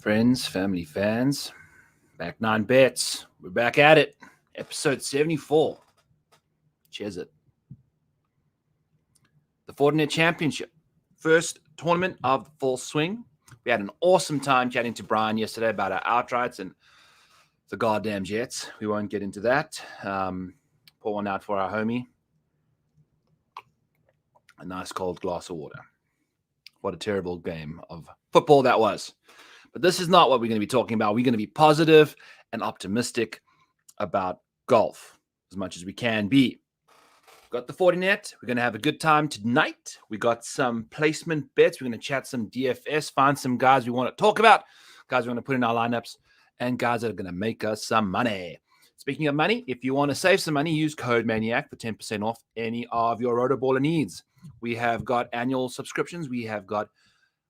Friends, family, fans, back 9 bets. We're back at it. Episode 74. CHEZ-IT. The Fortinet Championship. First tournament of the full swing. We had an awesome time chatting to Brian yesterday about our outrights and the goddamn Jets. We won't get into that. Pour one out for our homie. A nice cold glass of water. What a terrible game of football that was. But this is not what we're going to be talking about. We're going to be positive and optimistic about golf as much as we can be. Got the Fortinet. We're going to have a good time tonight. We got some placement bets. We're going to chat some DFS, find some guys we want to talk about, guys we want to put in our lineups, and guys that are going to make us some money. Speaking of money, if you want to save some money, use code Maniac for 10% off any of your rotoballer needs. We have got annual subscriptions. We have got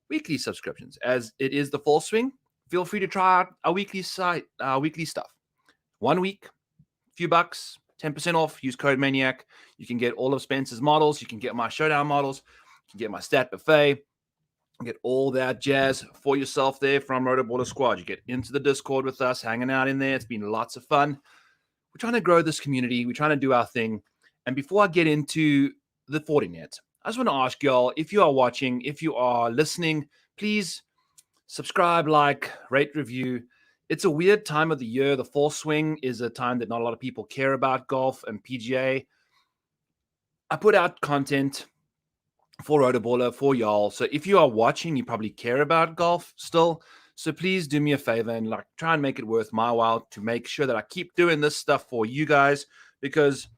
weekly subscriptions. As it is the fall swing, feel free to try out our weekly stuff. 1 week, few bucks, 10% off. Use code Maniac. You can get all of Spencer's models. You can get my showdown models. You can get my stat buffet. Get all that jazz for yourself there from Rotoballer Squad. You get into the Discord with us, hanging out in there. It's been lots of fun. We're trying to grow this community. We're trying to do our thing. And before I get into the Fortinet, I just want to ask y'all, if you are watching, if you are listening, please subscribe, like, rate, review. It's a weird time of the year. The fall swing is a time that not a lot of people care about golf and PGA. I put out content for Rotoballer, for y'all. So if you are watching, you probably care about golf still. So please do me a favor and try and make it worth my while to make sure that I keep doing this stuff for you guys, because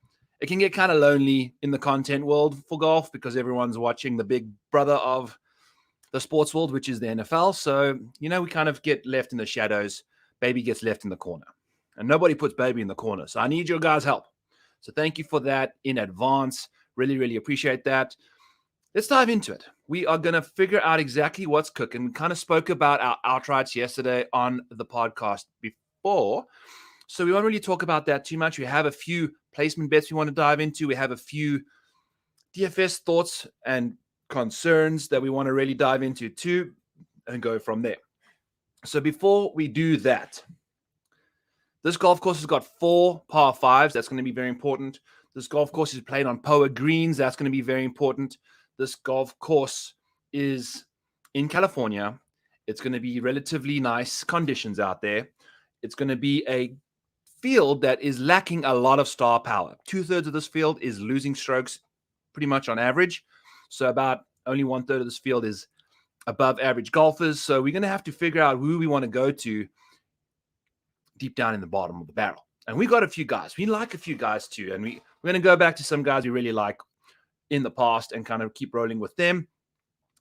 it can get kind of lonely in the content world for golf because everyone's watching the big brother of the sports world, which is the NFL. So, we kind of get left in the shadows. Baby gets left in the corner. And nobody puts baby in the corner. So I need your guys' help. So thank you for that in advance. Really, really appreciate that. Let's dive into it. We are going to figure out exactly what's cooking. We kind of spoke about our outrights yesterday on the podcast before. So we won't really talk about that too much. We have a few placement bets we want to dive into. We have a few DFS thoughts and concerns that we want to really dive into too and go from there. So before we do that, this golf course has got 4 par 5s. That's going to be very important. This golf course is played on POA greens. That's going to be very important. This golf course is in California. It's going to be relatively nice conditions out there. It's going to be a field that is lacking a lot of star power. 2/3 of this field is losing strokes pretty much on average. So about only 1/3 of this field is above average golfers. So we're going to have to figure out who we want to go to deep down in the bottom of the barrel. And we got a few guys. We like a few guys too. And we're going to go back to some guys we really like in the past and kind of keep rolling with them.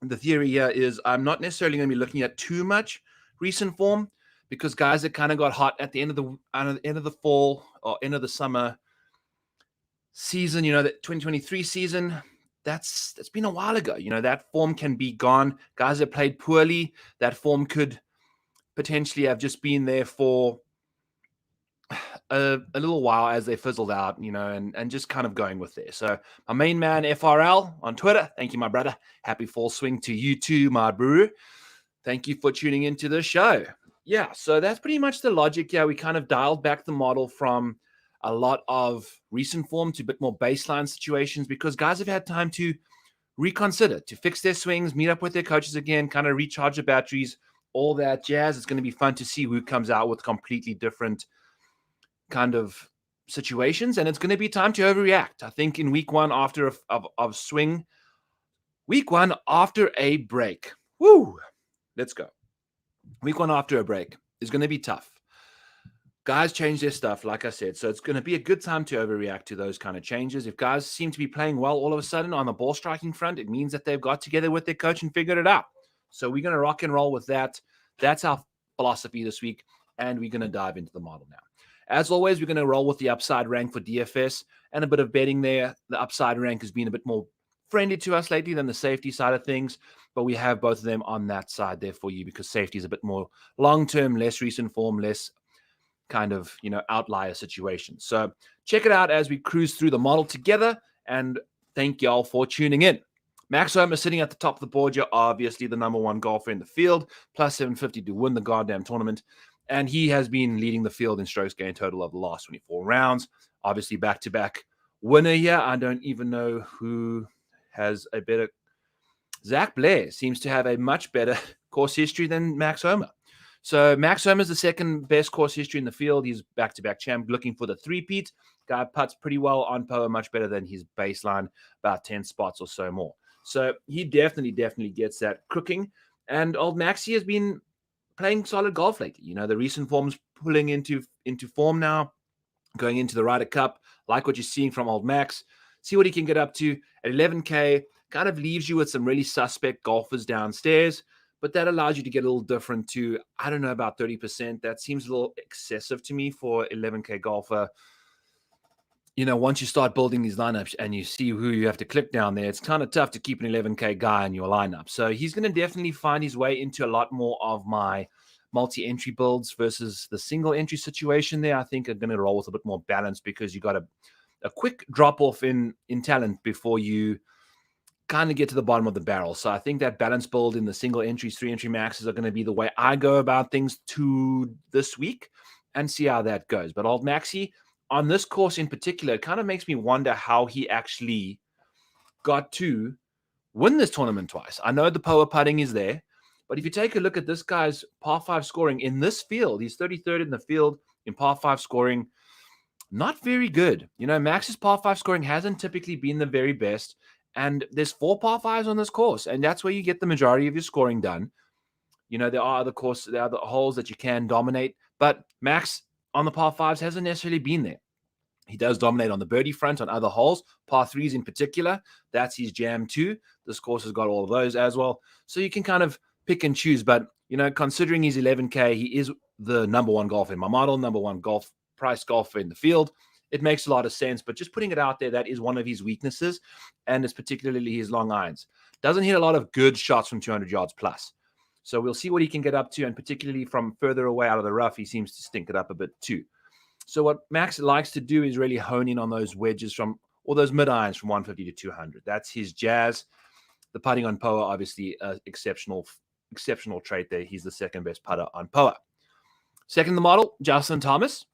The theory here is I'm not necessarily going to be looking at too much recent form, because guys that kind of got hot at the end of the fall or end of the summer season, the 2023 season, that's been a while ago. That form can be gone. Guys that played poorly, that form could potentially have just been there for a little while as they fizzled out, and just kind of going with there. So my main man, FRL on Twitter, thank you, my brother. Happy fall swing to you too, my bro. Thank you for tuning into the show. Yeah, so that's pretty much the logic. Yeah, we kind of dialed back the model from a lot of recent form to a bit more baseline situations because guys have had time to reconsider, to fix their swings, meet up with their coaches again, kind of recharge the batteries, all that jazz. It's going to be fun to see who comes out with completely different kind of situations, and it's going to be time to overreact. I think in week one after of swing, week one after a break. Woo! Let's go. Week one after a break is going to be tough. Guys change their stuff, like I said. So it's going to be a good time to overreact to those kind of changes. If guys seem to be playing well all of a sudden on the ball striking front, it means that they've got together with their coach and figured it out. So we're going to rock and roll with that. That's our philosophy this week, and we're going to dive into the model now. As always, we're going to roll with the upside rank for DFS and a bit of betting there. The upside rank has been a bit more friendly to us lately than the safety side of things, but we have both of them on that side there for you because safety is a bit more long-term, less recent form, less kind of, outlier situation. So check it out as we cruise through the model together, and thank y'all for tuning in. Max Homa sitting at the top of the board. You're obviously the number one golfer in the field, plus 750 to win the goddamn tournament. And he has been leading the field in strokes gained total of the last 24 rounds. Obviously, back-to-back winner here. I don't even know who has a better. Zach Blair seems to have a much better course history than Max Homa. So Max Homa is the second best course history in the field. He's back-to-back champ, looking for the three-peat. Guy putts pretty well on POA, much better than his baseline, about 10 spots or so more. So he definitely gets that cooking. And old Maxie has been playing solid golf lately. You know, the recent form's pulling into form now, going into the Ryder Cup. Like what you're seeing from old Max. See what he can get up to at 11K. Kind of leaves you with some really suspect golfers downstairs, but that allows you to get a little different to, I don't know, about 30%. That seems a little excessive to me for 11K golfer. You know, once you start building these lineups and you see who you have to click down there, it's kind of tough to keep an 11K guy in your lineup. So he's going to definitely find his way into a lot more of my multi-entry builds versus the single entry situation there. I think I'm going to roll with a bit more balance because you got a quick drop off in talent before you kind of get to the bottom of the barrel. So I think that balance build in the single entries, 3-entry maxes are going to be the way I go about things to this week and see how that goes. But old Maxie on this course in particular, it kind of makes me wonder how he actually got to win this tournament twice. I know the power putting is there, but if you take a look at this guy's par 5 scoring in this field, he's 33rd in the field in par 5 scoring. Not very good. You know, Max's par 5 scoring hasn't typically been the very best. And there's 4 par 5s on this course, and that's where you get the majority of your scoring done. You know, there are other holes that you can dominate, but Max on the par 5s hasn't necessarily been there. He does dominate on the birdie front on other holes, par 3s in particular. That's his jam too. This course has got all of those as well. So you can kind of pick and choose, but, you know, considering he's 11K, he is the number one golfer in my model, number one price golfer in the field. It makes a lot of sense, but just putting it out there, that is one of his weaknesses, and it's particularly his long irons. Doesn't hit a lot of good shots from 200 yards plus. So we'll see what he can get up to, and particularly from further away out of the rough, he seems to stink it up a bit too. So what Max likes to do is really hone in on those wedges or those mid irons from 150 to 200. That's his jazz. The putting on POA, obviously, exceptional trait there. He's the second best putter on POA. Second in the model, Justin Thomas,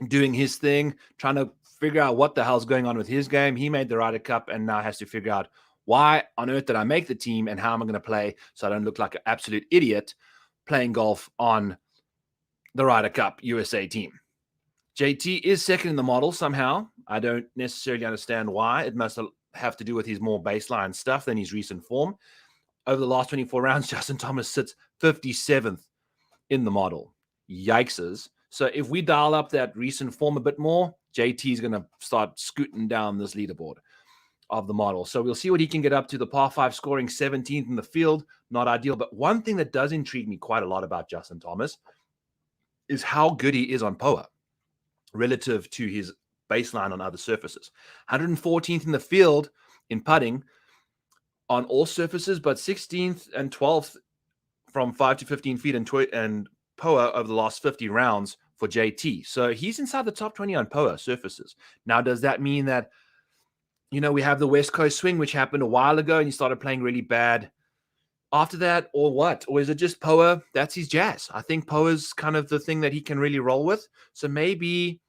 doing his thing, trying to figure out what the hell's going on with his game. He made the Ryder Cup and now has to figure out why on earth did I make the team and how am I going to play so I don't look like an absolute idiot playing golf on the Ryder Cup USA team. JT is second in the model somehow. I don't necessarily understand why. It must have to do with his more baseline stuff than his recent form. Over the last 24 rounds, Justin Thomas sits 57th in the model. Yikes. So if we dial up that recent form a bit more, JT is going to start scooting down this leaderboard of the model. So we'll see what he can get up to. The par 5 scoring 17th in the field. Not ideal. But one thing that does intrigue me quite a lot about Justin Thomas is how good he is on POA relative to his baseline on other surfaces. 114th in the field in putting on all surfaces, but 16th and 12th from 5 to 15 feet and POA over the last 50 rounds for JT. So he's inside the top 20 on POA surfaces. Now, does that mean that, you know, we have the West Coast swing, which happened a while ago, and he started playing really bad after that, or what? Or is it just POA? That's his jazz. I think POA's kind of the thing that he can really roll with. So maybe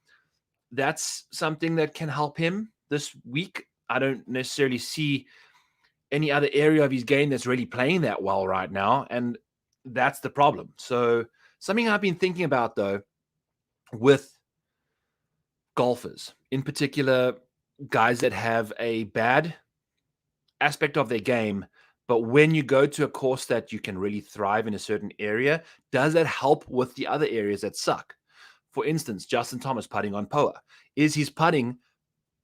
that's something that can help him this week. I don't necessarily see any other area of his game that's really playing that well right now, and that's the problem. So something I've been thinking about, though, with golfers, in particular, guys that have a bad aspect of their game, but when you go to a course that you can really thrive in a certain area, does that help with the other areas that suck? For instance, Justin Thomas putting on POA. Is his putting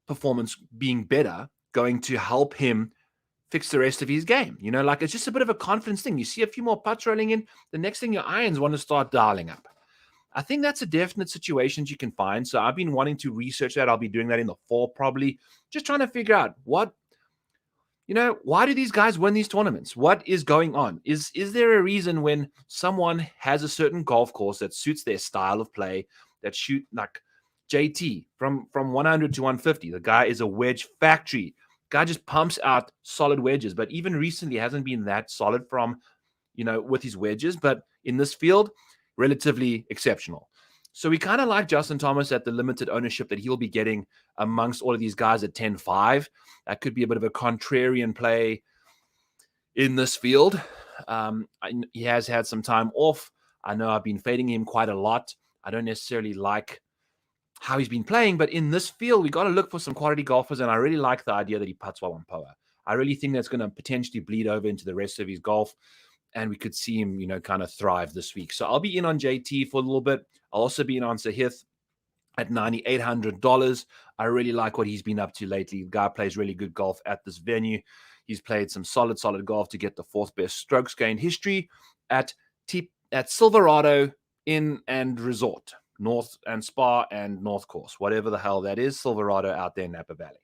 performance being better going to help him fix the rest of his game? You know, like, it's just a bit of a confidence thing. You see a few more putts rolling in, the next thing your irons want to start dialing up. I think that's a definite situation you can find. So I've been wanting to research that. I'll be doing that in the fall, probably, just trying to figure out what, you know, why do these guys win these tournaments? What is going on? Is there a reason when someone has a certain golf course that suits their style of play, that shoot like JT from 100 to 150? The guy is a wedge factory, Guy just pumps out solid wedges, but even recently hasn't been that solid from, with his wedges. But in this field, relatively exceptional. So we kind of like Justin Thomas at the limited ownership that he'll be getting amongst all of these guys at 10-5. That could be a bit of a contrarian play in this field. He has had some time off. I know I've been fading him quite a lot. I don't necessarily like how he's been playing, but in this field, we got to look for some quality golfers, and I really like the idea that he putts well on Poa. I really think that's going to potentially bleed over into the rest of his golf, and we could see him, kind of thrive this week. So I'll be in on JT for a little bit. I'll also be in on CHEZ-IT at $9,800. I really like what he's been up to lately. The guy plays really good golf at this venue. He's played some solid golf to get the fourth best strokes gained history at Silverado Inn and Resort, North and Spa and North Course, whatever the hell that is, Silverado out there in Napa Valley.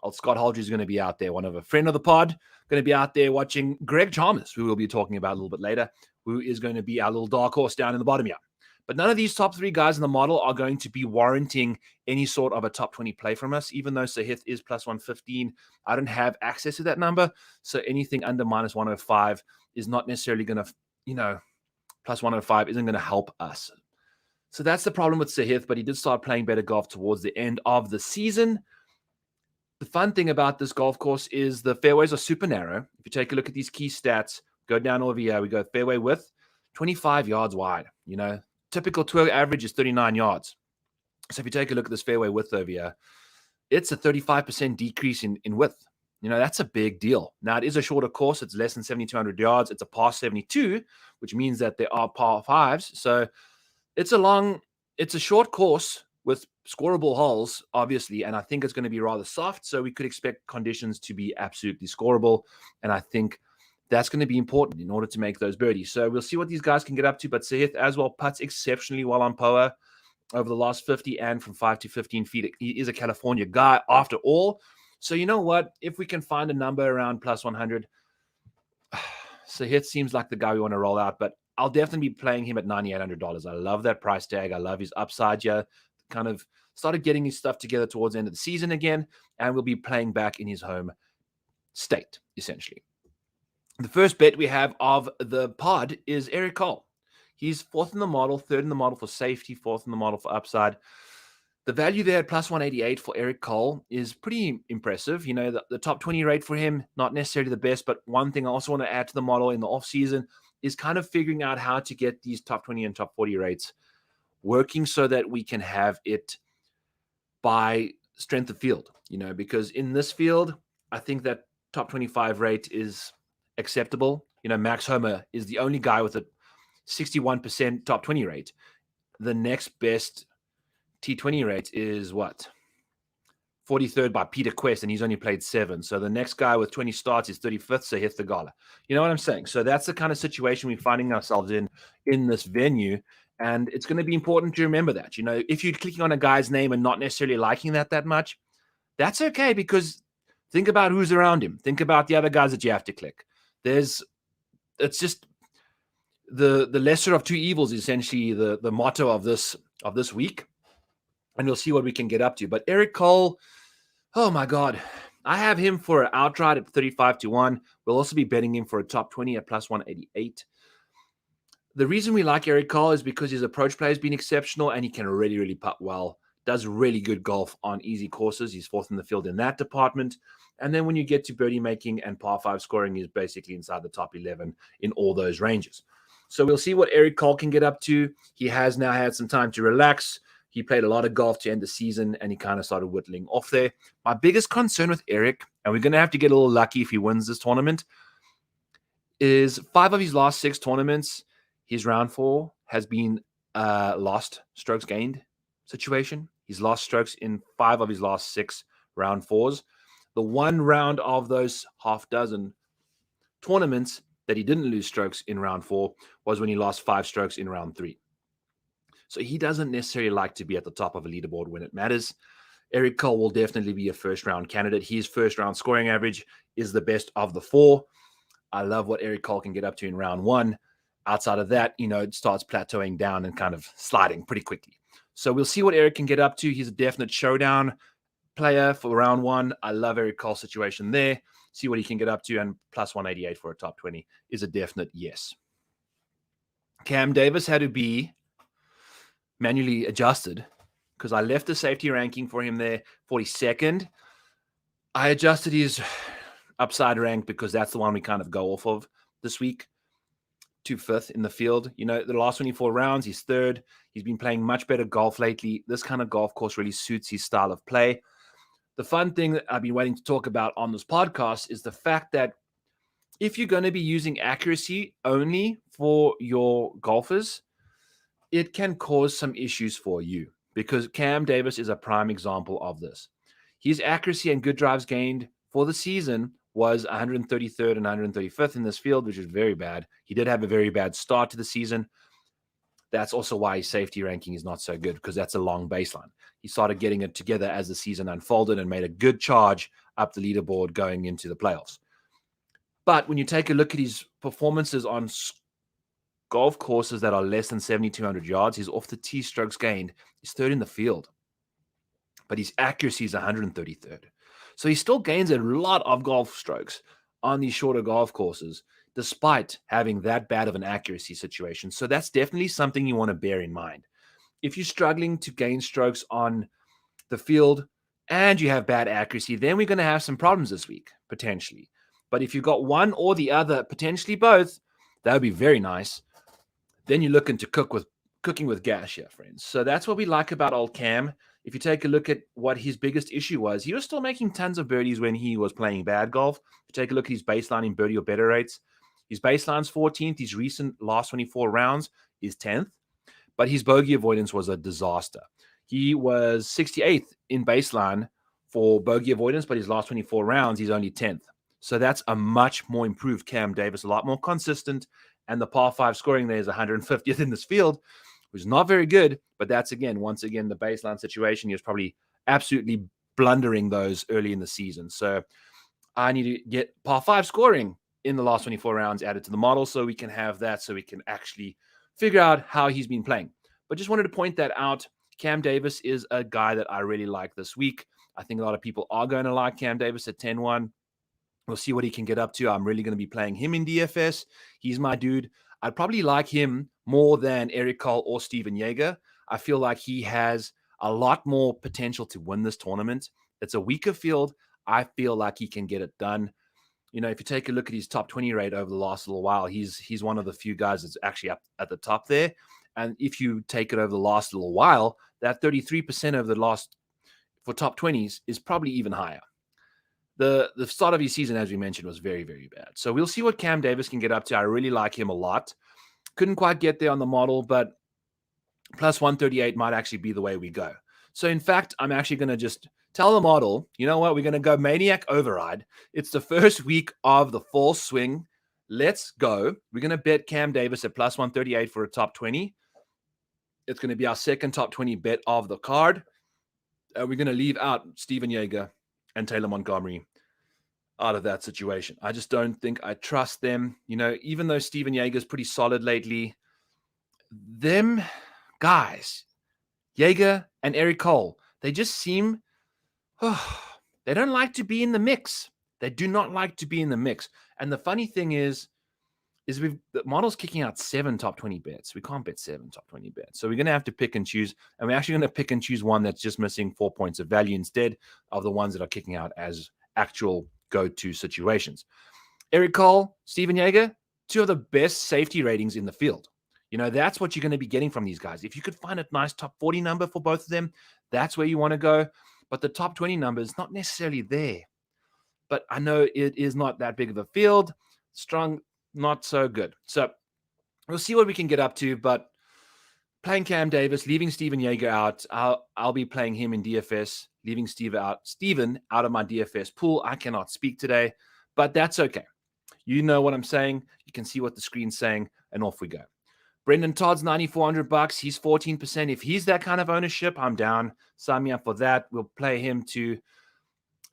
Old Scott Holdry is going to be out there, one of a friend of the pod, going to be out there watching Greg Chalmers, who we'll be talking about a little bit later, who is going to be our little dark horse down in the bottom here. But none of these top three guys in the model are going to be warranting any sort of a top 20 play from us, even though CHEZ-IT is plus 115. I don't have access to that number. So anything under minus 105 is not necessarily going to, plus 105 isn't going to help us. So that's the problem with CHEZ-IT, but he did start playing better golf towards the end of the season. The fun thing about this golf course is the fairways are super narrow. If you take a look at these key stats, go down over here, we go fairway width, 25 yards wide, Typical tour average is 39 yards. So if you take a look at this fairway width over here, it's a 35% decrease in width. That's a big deal. Now, it is a shorter course. It's less than 7,200 yards. It's a par 72, which means that there are par fives. So it's a short course with scoreable holes, obviously, and I think it's going to be rather soft. So we could expect conditions to be absolutely scoreable. And I think that's going to be important in order to make those birdies. So we'll see what these guys can get up to. But CHEZ-IT as well putts exceptionally well on Poa over the last 50 and from 5 to 15 feet. He is a California guy after all. So you know what? If we can find a number around plus 100, CHEZ-IT seems like the guy we want to roll out. But I'll definitely be playing him at $9,800. I love that price tag. I love his upside here. Kind of started getting his stuff together towards the end of the season again. And we'll be playing back in his home state, essentially. The first bet we have of the pod is Eric Cole. He's fourth in the model, third in the model for safety, fourth in the model for upside. The value there at plus 188 for Eric Cole is pretty impressive. The top 20 rate for him, not necessarily the best, but one thing I also want to add to the model in the offseason is kind of figuring out how to get these top 20 and top 40 rates working so that we can have it by strength of field, because in this field, I think that top 25 rate is acceptable. Max Homer is the only guy with a 61% top 20 rate. The next best T20 rate is what? 43rd by Peter Quest, and he's only played 7. So the next guy with 20 starts is 35th, so hits the gala. You know what I'm saying? So that's the kind of situation we're finding ourselves in this venue. And it's going to be important to remember that. If you're clicking on a guy's name and not necessarily liking that much, that's okay, because think about who's around him. Think about the other guys that you have to click. It's just the lesser of two evils, essentially the motto of this week. And we'll see what we can get up to. But Eric Cole, oh my God, I have him for an outright at 35-1. We'll also be betting him for a top 20 at plus 188. The reason we like Eric Cole is because his approach play has been exceptional and he can really, really putt well. Does really good golf on easy courses. He's fourth in the field in that department. And then when you get to birdie making and par 5 scoring, he's basically inside the top 11 in all those ranges. So we'll see what Eric Cole can get up to. He has now had some time to relax. He played a lot of golf to end the season, and he kind of started whittling off there. My biggest concern with Eric, and we're going to have to get a little lucky if he wins this tournament, is 5 of his last 6 tournaments, his round 4 has been lost strokes gained situation. He's lost strokes in 5 of his last 6 round 4s. The one round of those half dozen tournaments that he didn't lose strokes in round 4 was when he lost 5 strokes in round 3. So he doesn't necessarily like to be at the top of a leaderboard when it matters. Eric Cole will definitely be a first-round candidate. His first-round scoring average is the best of the 4. I love what Eric Cole can get up to in round 1. Outside of that, it starts plateauing down and kind of sliding pretty quickly. So we'll see what Eric can get up to. He's a definite showdown player for round one. I love Eric Cole's situation there. See what he can get up to, and plus 188 for a top 20 is a definite yes. Cam Davis had to be manually adjusted because I left the safety ranking for him there, 42nd. I adjusted his upside rank because that's the one we kind of go off of this week to 5th in the field. You know, the last 24 rounds, he's 3rd. He's been playing much better golf lately. This kind of golf course really suits his style of play. The fun thing that I've been waiting to talk about on this podcast is the fact that if you're going to be using accuracy only for your golfers, it can cause some issues for you because Cam Davis is a prime example of this. His accuracy and good drives gained for the season was 133rd and 135th in this field, which is very bad. He did have a very bad start to the season. That's also why his safety ranking is not so good because that's a long baseline. He started getting it together as the season unfolded and made a good charge up the leaderboard going into the playoffs. But when you take a look at his performances on golf courses that are less than 7,200 yards, his off the tee strokes gained is 3rd in the field, but his accuracy is 133rd. So he still gains a lot of golf strokes on these shorter golf courses, despite having that bad of an accuracy situation. So that's definitely something you want to bear in mind. If you're struggling to gain strokes on the field and you have bad accuracy, then we're going to have some problems this week, potentially. But if you've got one or the other, potentially both, that would be very nice. Then you're looking to cooking with gas here, friends. So that's what we like about old Cam. If you take a look at what his biggest issue was, he was still making tons of birdies when he was playing bad golf. If you take a look at his baseline in birdie or better rates, his baseline's 14th. His recent last 24 rounds is 10th. But his bogey avoidance was a disaster. He was 68th in baseline for bogey avoidance, but his last 24 rounds, he's only 10th. So that's a much more improved Cam Davis, a lot more consistent. And the par 5 scoring there is 150th in this field, which is not very good. But that's, once again, the baseline situation. He was probably absolutely blundering those early in the season. So I need to get par 5 scoring in the last 24 rounds added to the model so we can have that, so we can actually figure out how he's been playing. But just wanted to point that out. Cam Davis is a guy that I really like this week. I think a lot of people are going to like Cam Davis at 10-1. We'll see what he can get up to. I'm really going to be playing him in DFS. He's my dude. I'd probably like him more than Eric Cole or Steven Yeager. I feel like he has a lot more potential to win this tournament. It's a weaker field. I feel like he can get it done. You know, if you take a look at his top 20 rate over the last little while, he's one of the few guys that's actually up at the top there. And if you take it over the last little while, that 33% of the last for top 20s is probably even higher. The start of his season, as we mentioned, was very, very bad. So we'll see what Cam Davis can get up to. I really like him a lot. Couldn't quite get there on the model, but plus 138 might actually be the way we go. So in fact, I'm actually going to just tell the model, you know what, we're going to go Maniac Override. It's the first week of the fall swing. Let's go. We're going to bet Cam Davis at plus 138 for a top 20. It's going to be our second top 20 bet of the card. We're going to leave out Steven Yeager and Taylor Montgomery out of that situation. I just don't think I trust them. You know, even though Steven Yeager's pretty solid lately, them guys, Yeager and Eric Cole, they just seem, they don't like to be in the mix. They do not like to be in the mix. And the funny thing is the model's kicking out 7 top 20 bets. We can't bet 7 top 20 bets. So we're going to have to pick and choose. And we're actually going to pick and choose one that's just missing 4 points of value instead of the ones that are kicking out as actual go-to situations. Eric Cole, Steven Yeager, 2 of the best safety ratings in the field. You know, that's what you're going to be getting from these guys. If you could find a nice top 40 number for both of them, that's where you want to go. But the top 20 number is not necessarily there. But I know it is not that big of a field. Strong, not so good. So we'll see what we can get up to. But playing Cam Davis, leaving Steven Yeager out, I'll be playing him in DFS, leaving Steven out of my DFS pool. I cannot speak today, but that's okay. You know what I'm saying. You can see what the screen's saying, and off we go. Brendan Todd's $9,400. He's 14%. If he's that kind of ownership, I'm down. Sign me up for that. We'll play him to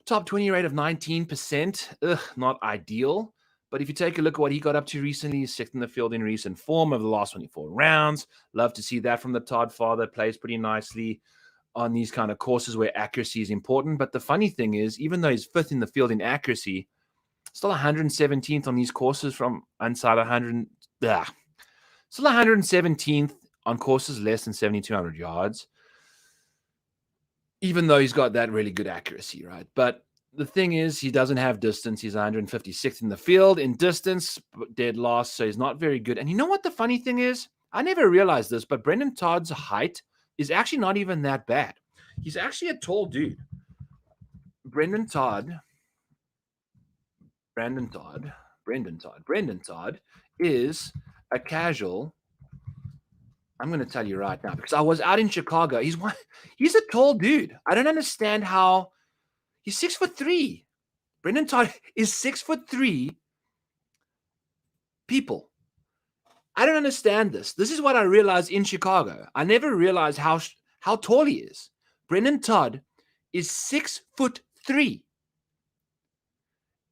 top 20 rate of 19%. Not ideal. But if you take a look at what he got up to recently, he's 6th in the field in recent form over the last 24 rounds. Love to see that from the Todd father. Plays pretty nicely. on these kind of courses where accuracy is important. But the funny thing is, even though he's 5th in the field in accuracy, still 117th on these courses from inside 100. Still 117th on courses less than 7,200 yards, even though he's got that really good accuracy, right? But the thing is, he doesn't have distance. He's 156th in the field in distance, dead last, so he's not very good. And you know what the funny thing is? I never realized this, but Brendan Todd's height is actually not even that bad. He's actually a tall dude. Brendan Todd is a casual. I'm going to tell you right now, because I was out in Chicago. He's a tall dude. I don't understand how he's 6'3". Brendan Todd is 6'3". People, I don't understand this. This is what I realized in Chicago. I never realized how tall he is. Brendan Todd is 6'3",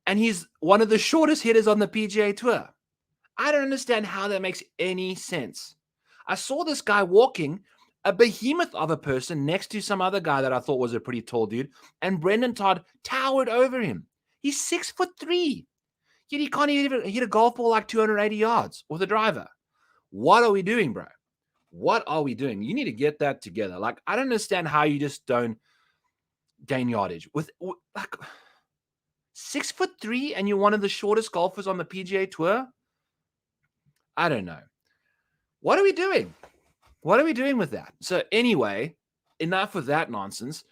and he's one of the shortest hitters on the PGA Tour. I don't understand how that makes any sense. I saw this guy walking, a behemoth of a person, next to some other guy that I thought was a pretty tall dude, and Brendan Todd towered over him. He's 6'3", yet he can't even hit a golf ball like 280 yards with a driver. What are we doing, bro? What are we doing? You need to get that together. Like, I don't understand how you just don't gain yardage with like 6'3", and you're one of the shortest golfers on the PGA Tour. I don't know. What are we doing? What are we doing with that? So anyway, enough with that nonsense.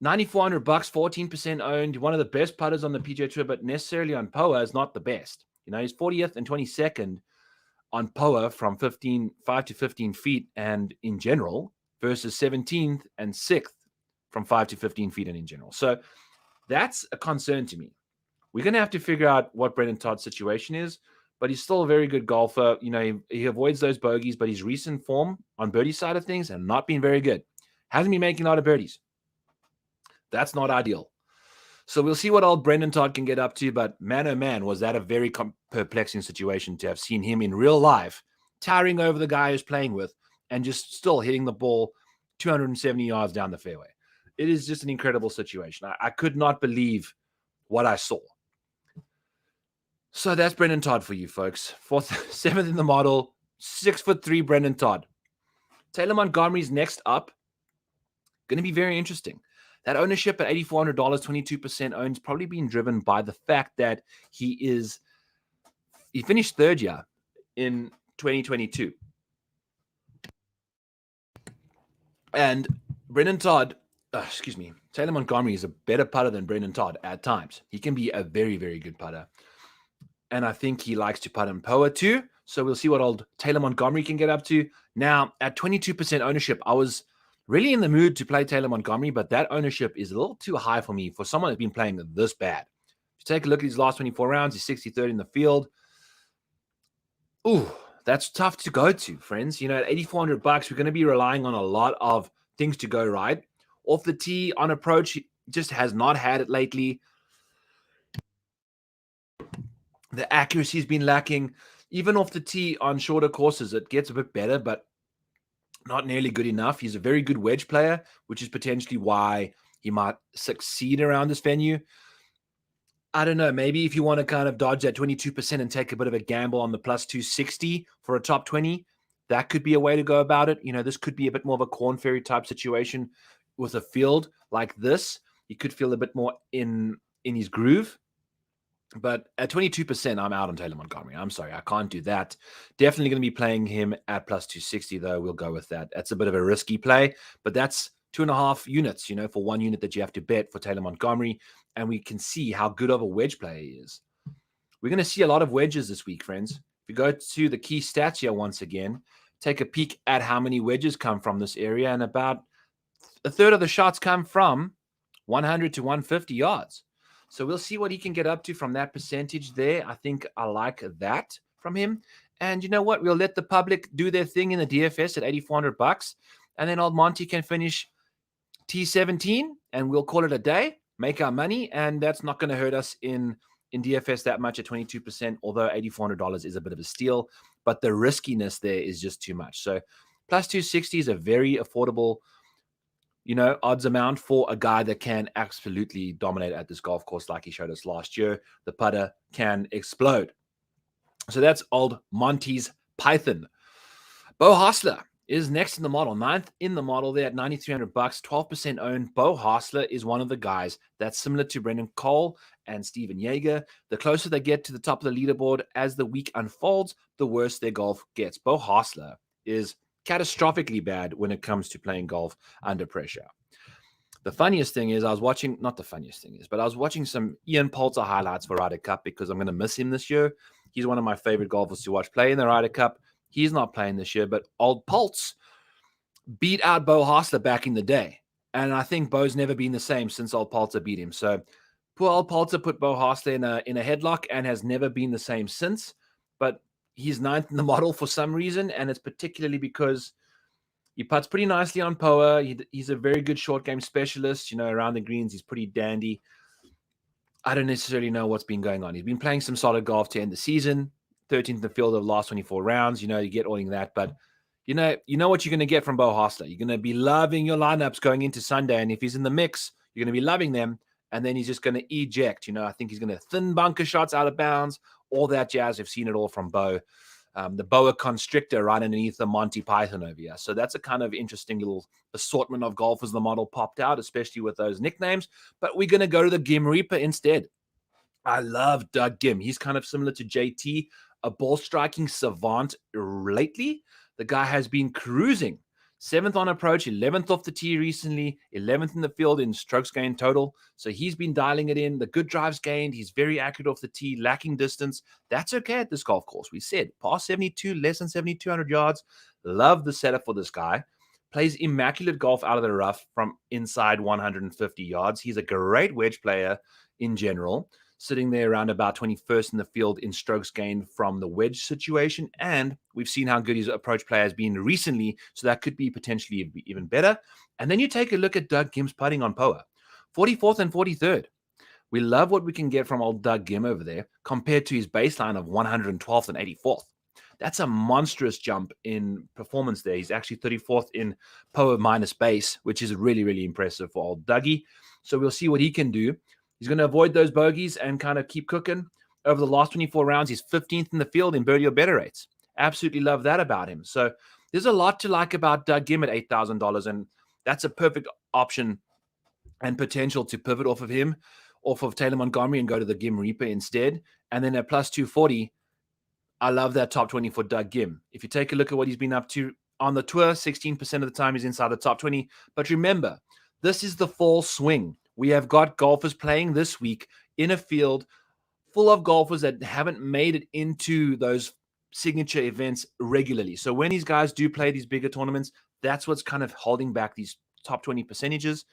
$9,400, 14% owned. One of the best putters on the PGA Tour, but necessarily on POA is not the best. You know, he's 40th and 22nd on POA from 5 to 15 feet and in general, versus 17th and 6th from 5 to 15 feet and in general. So that's a concern to me. We're going to have to figure out what Brendan Todd's situation is, but he's still a very good golfer. You know, he avoids those bogeys, but his recent form on birdie side of things has not been very good. Hasn't been making a lot of birdies. That's not ideal. So we'll see what old Brendan Todd can get up to, but man, oh man, was that a very perplexing situation to have seen him in real life, towering over the guy he's playing with and just still hitting the ball 270 yards down the fairway. It is just an incredible situation. I could not believe what I saw. So that's Brendan Todd for you, folks. 7th in the model, 6'3" Brendan Todd. Taylor Montgomery's next up. Going to be very interesting. That ownership at $8,400, 22% owned, is probably being driven by the fact that he finished third year in 2022. And Brendan Todd, Taylor Montgomery is a better putter than Brendan Todd at times. He can be a very, very good putter. And I think he likes to putt in POA too. So we'll see what old Taylor Montgomery can get up to. Now, at 22% ownership, I was really in the mood to play Taylor Montgomery, but that ownership is a little too high for me for someone that's been playing this bad. If you take a look at his last 24 rounds, he's 63rd in the field. Ooh, that's tough to go to, friends. You know, at $8,400, we're going to be relying on a lot of things to go right. Off the tee, on approach, he just has not had it lately. The accuracy has been lacking. Even off the tee on shorter courses, it gets a bit better, but not nearly good enough. He's a very good wedge player, which is potentially why he might succeed around this venue. I don't know. Maybe if you want to kind of dodge that 22% and take a bit of a gamble on the plus 260 for a top 20, that could be a way to go about it. You know, this could be a bit more of a Corn Ferry type situation with a field like this. You could feel a bit more in his groove. But at 22%, I'm out on Taylor Montgomery. I'm sorry, I can't do that. Definitely going to be playing him at plus 260, though. We'll go with that. That's a bit of a risky play, but that's 2.5 units, you know, for one unit that you have to bet for Taylor Montgomery. And we can see how good of a wedge player he is. We're going to see a lot of wedges this week, friends. If we go to the key stats here once again, take a peek at how many wedges come from this area, and about a third of the shots come from 100 to 150 yards. So we'll see what he can get up to from that percentage there. I think I like that from him. And you know what? We'll let the public do their thing in the DFS at $8,400. And then old Monty can finish T17 and we'll call it a day, make our money. And that's not going to hurt us in DFS that much at 22%, although $8,400 is a bit of a steal. But the riskiness there is just too much. So plus 260 is a very affordable odds amount for a guy that can absolutely dominate at this golf course like he showed us last year. The putter can explode. So that's old Monty's Python. Bo Hostler is next in the model, 9th in the model there at $9,300, 12% owned. Bo Hostler is one of the guys that's similar to Brendan Cole and Steven Yeager. The closer they get to the top of the leaderboard as the week unfolds, the worse their golf gets. Bo Hostler is catastrophically bad when it comes to playing golf under pressure. The funniest thing is I was watching some Ian Poulter highlights for Ryder Cup because I'm going to miss him this year. He's one of my favorite golfers to watch play in the Ryder Cup. He's not playing this year, but old Pultz beat out Bo Hostler back in the day. And I think Bo's never been the same since old Poulter beat him. So poor old Poulter put Bo Hostler in a headlock and has never been the same since. But he's 9th in the model for some reason, and it's particularly because he putts pretty nicely on POA. He's a very good short game specialist. Around the greens, he's pretty dandy. I don't necessarily know what's been going on. He's been playing some solid golf to end the season. 13th in the field of the last 24 rounds. You get all in that. But, you know what you're going to get from Bo Hostler. You're going to be loving your lineups going into Sunday. And if he's in the mix, you're going to be loving them. And then he's just going to eject. I think he's going to thin bunker shots out of bounds. All that jazz. We've seen it all from Bo. The boa constrictor right underneath the Monty Python over here. So that's a kind of interesting little assortment of golfers the model popped out, especially with those nicknames. But we're going to go to the Gim Reaper instead. I love Doug Gim. He's kind of similar to JT, a ball striking savant lately. The guy has been cruising. 7th on approach, 11th off the tee recently, 11th in the field in strokes gained total. So he's been dialing it in. The good drives gained. He's very accurate off the tee, lacking distance. That's okay at this golf course. We said past 72, less than 7,200 yards. Love the setup for this guy. Plays immaculate golf out of the rough from inside 150 yards. He's a great wedge player in general, sitting there around about 21st in the field in strokes gained from the wedge situation. And we've seen how good his approach play has been recently, so that could be potentially even better. And then you take a look at Doug Gim's putting on POA, 44th and 43rd. We love what we can get from old Doug Gim over there compared to his baseline of 112th and 84th. That's a monstrous jump in performance there. He's actually 34th in POA minus base, which is really, really impressive for old Dougie. So we'll see what he can do. He's going to avoid those bogeys and kind of keep cooking. Over the last 24 rounds, he's 15th in the field in birdie or better rates. Absolutely love that about him. So there's a lot to like about Doug Gim at $8,000, and that's a perfect option and potential to pivot off of him, off of Taylor Montgomery, and go to the Gim Reaper instead. And then at plus 240, I love that top 20 for Doug Gim. If you take a look at what he's been up to on the tour, 16% of the time he's inside the top 20. But remember, this is the fall swing. We have got golfers playing this week in a field full of golfers that haven't made it into those signature events regularly. So when these guys do play these bigger tournaments, that's what's kind of holding back these top 20 percentages.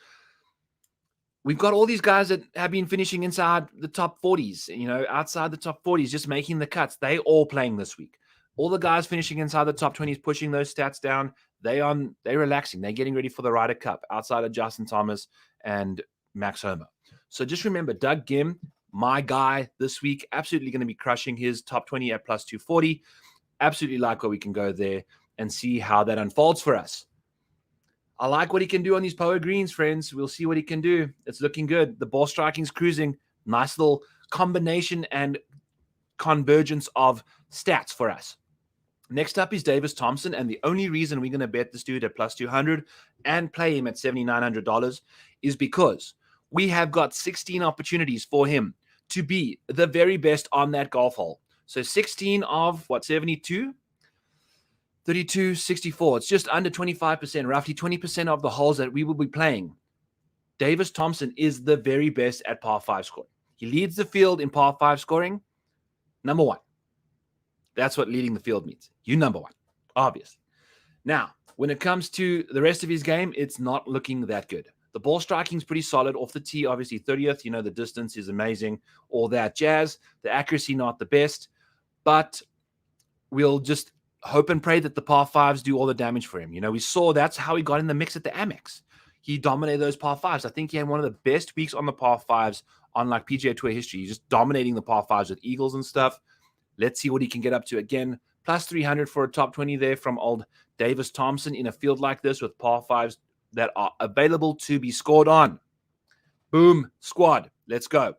We've got all these guys that have been finishing inside the top 40s, outside the top 40s, just making the cuts. They all playing this week. All the guys finishing inside the top 20s, pushing those stats down. They're relaxing. They're getting ready for the Ryder Cup outside of Justin Thomas and Max Homa. So just remember, Doug Gim, my guy this week, absolutely going to be crushing his top 20 at plus 240. Absolutely like where we can go there and see how that unfolds for us. I like what he can do on these POA greens, friends. We'll see what he can do. It's looking good. The ball striking's cruising. Nice little combination and convergence of stats for us. Next up is Davis Thompson, and the only reason we're going to bet this dude at plus 200 and play him at $7,900 is because we have got 16 opportunities for him to be the very best on that golf hole. So 16 of 72? 32, 64. It's just under 25%, roughly 20% of the holes that we will be playing. Davis Thompson is the very best at par 5 scoring. He leads the field in par 5 scoring. Number one. That's what leading the field means. You number one, obviously. Now, when it comes to the rest of his game, it's not looking that good. The ball striking is pretty solid off the tee, obviously 30th. The distance is amazing, all that jazz. The accuracy, not the best. But we'll just hope and pray that the par 5s do all the damage for him. We saw that's how he got in the mix at the Amex. He dominated those par 5s. I think he had one of the best weeks on the par 5s on PGA Tour history. He's just dominating the par 5s with eagles and stuff. Let's see what he can get up to. Again, plus 300 for a top 20 there from old Davis Thompson in a field like this with par 5s that are available to be scored on. Boom, squad. Let's go.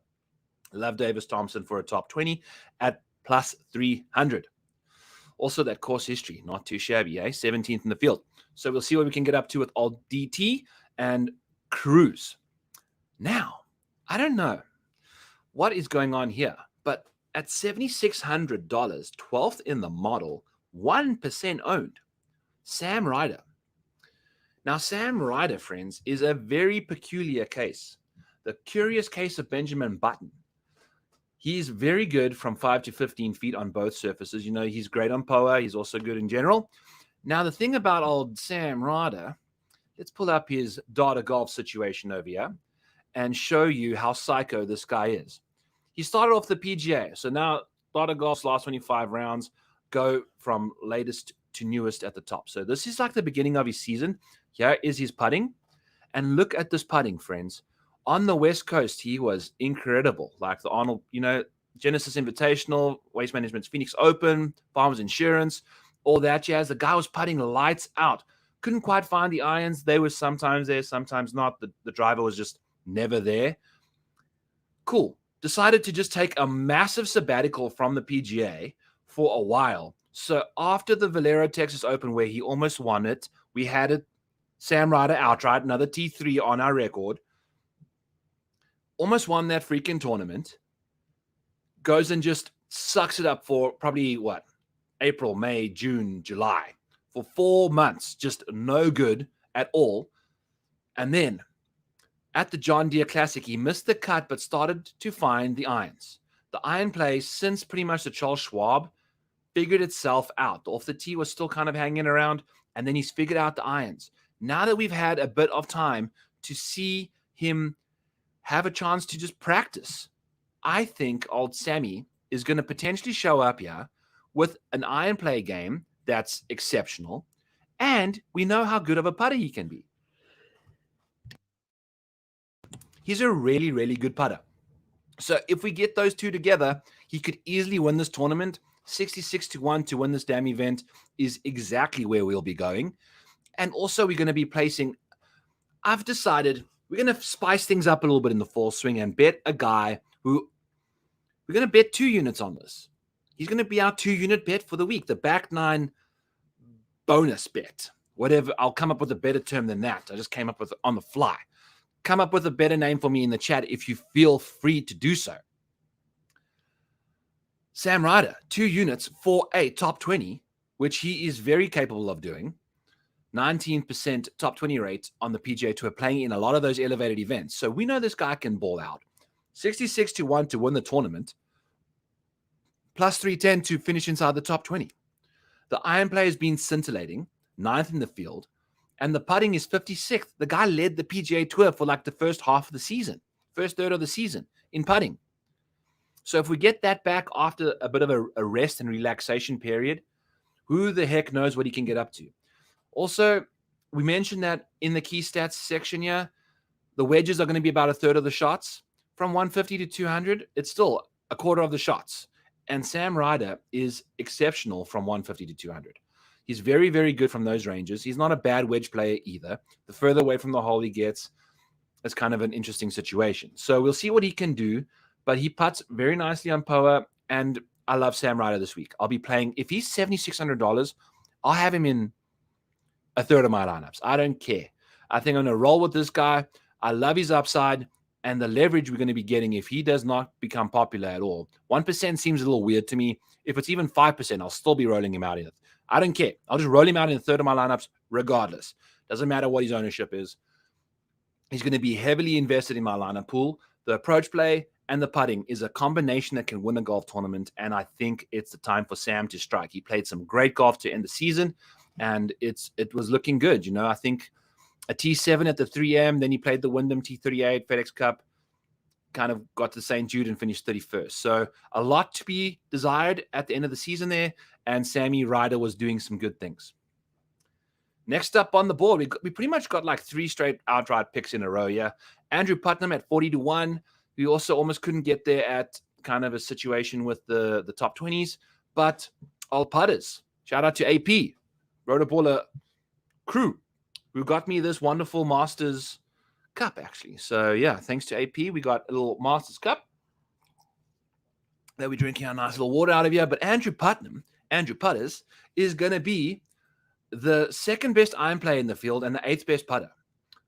Love Davis Thompson for a top 20 at plus 300. Also, that course history, not too shabby, 17th in the field. So we'll see what we can get up to with old DT and Cruz. Now, I don't know what is going on here, but at $7,600, 12th in the model, 1% owned, Sam Ryder. Now, Sam Ryder, friends, is a very peculiar case. The curious case of Benjamin Button. He's very good from 5 to 15 feet on both surfaces. You know, he's great on POA. He's also good in general. Now, the thing about old Sam Ryder, let's pull up his data golf situation over here and show you how psycho this guy is. He started off the PGA. So now data golf's last 25 rounds go from latest to newest at the top. So this is like the beginning of his season. Here is his putting. And look at this putting, friends. On the West Coast, he was incredible. Like the Arnold, Genesis Invitational, Waste Management's Phoenix Open, Farmers Insurance, all that jazz. The guy was putting lights out. Couldn't quite find the irons. They were sometimes there, sometimes not. The driver was just never there. Cool. Decided to just take a massive sabbatical from the PGA for a while. So after the Valero Texas Open, where he almost won it, we had it, Sam Ryder outright, another T3 on our record. Almost won that freaking tournament. Goes and just sucks it up for probably April, May, June, July. For 4 months, just no good at all. And then at the John Deere Classic, he missed the cut, but started to find the irons. The iron play, since pretty much the Charles Schwab, figured itself out. Off the tee was still kind of hanging around, and then he's figured out the irons. Now that we've had a bit of time to see him have a chance to just practice, I think old Sammy is going to potentially show up here with an iron play game that's exceptional, and we know how good of a putter he can be. He's a really, really good putter. So if we get those two together, he could easily win this tournament. 66-1 to win this damn event is exactly where we'll be going. And also we're going to be placing, I've decided we're going to spice things up a little bit in the fall swing and bet a guy who, we're going to bet 2 units on this. He's going to be our 2-unit bet for the week, the back 9 bonus bet. Whatever, I'll come up with a better term than that. I just came up with it on the fly. Come up with a better name for me in the chat if you feel free to do so. Sam Ryder, 2 units for a top 20, which he is very capable of doing. 19% top 20 rate on the PGA Tour, playing in a lot of those elevated events. So we know this guy can ball out. 66-1 to win the tournament, plus 310 to finish inside the top 20. The iron play has been scintillating, 9th in the field, and the putting is 56th. The guy led the PGA Tour for like the first half of the season, first third of the season in putting. So if we get that back after a bit of a rest and relaxation period, who the heck knows what he can get up to. Also, we mentioned that in the key stats section here, the wedges are going to be about a third of the shots. From 150 to 200, it's still a quarter of the shots. And Sam Ryder is exceptional from 150 to 200. He's very, very good from those ranges. He's not a bad wedge player either. The further away from the hole he gets, it's kind of an interesting situation. So we'll see what he can do, but he putts very nicely on POA, and I love Sam Ryder this week. I'll be playing, if he's $7,600, I'll have him in a third of my lineups. I don't care. I think I'm going to roll with this guy. I love his upside and the leverage we're going to be getting if he does not become popular at all. 1% seems a little weird to me. If it's even 5%, I'll still be rolling him out in it. I don't care. I'll just roll him out in a third of my lineups regardless. Doesn't matter what his ownership is. He's going to be heavily invested in my lineup pool. The approach play and the putting is a combination that can win a golf tournament, and I think it's the time for Sam to strike. He played some great golf to end the season, and it was looking good. I think a T7 at the 3M, then he played the Wyndham T38 FedEx Cup, kind of got to St. Jude and finished 31st. So a lot to be desired at the end of the season there, and Sammy Ryder was doing some good things. Next up on the board, we pretty much got like 3 straight outright picks in a row here. Andrew Putnam at 40-1. We also almost couldn't get there at kind of a situation with the top 20s, but all putters. Shout out to AP. Rotoballer crew. who got me this wonderful Masters Cup, actually. So, yeah, thanks to AP, we got a little Masters Cup that we're drinking our nice little water out of here. But Andrew Putters, is going to be the second best iron player in the field and the 8th best putter.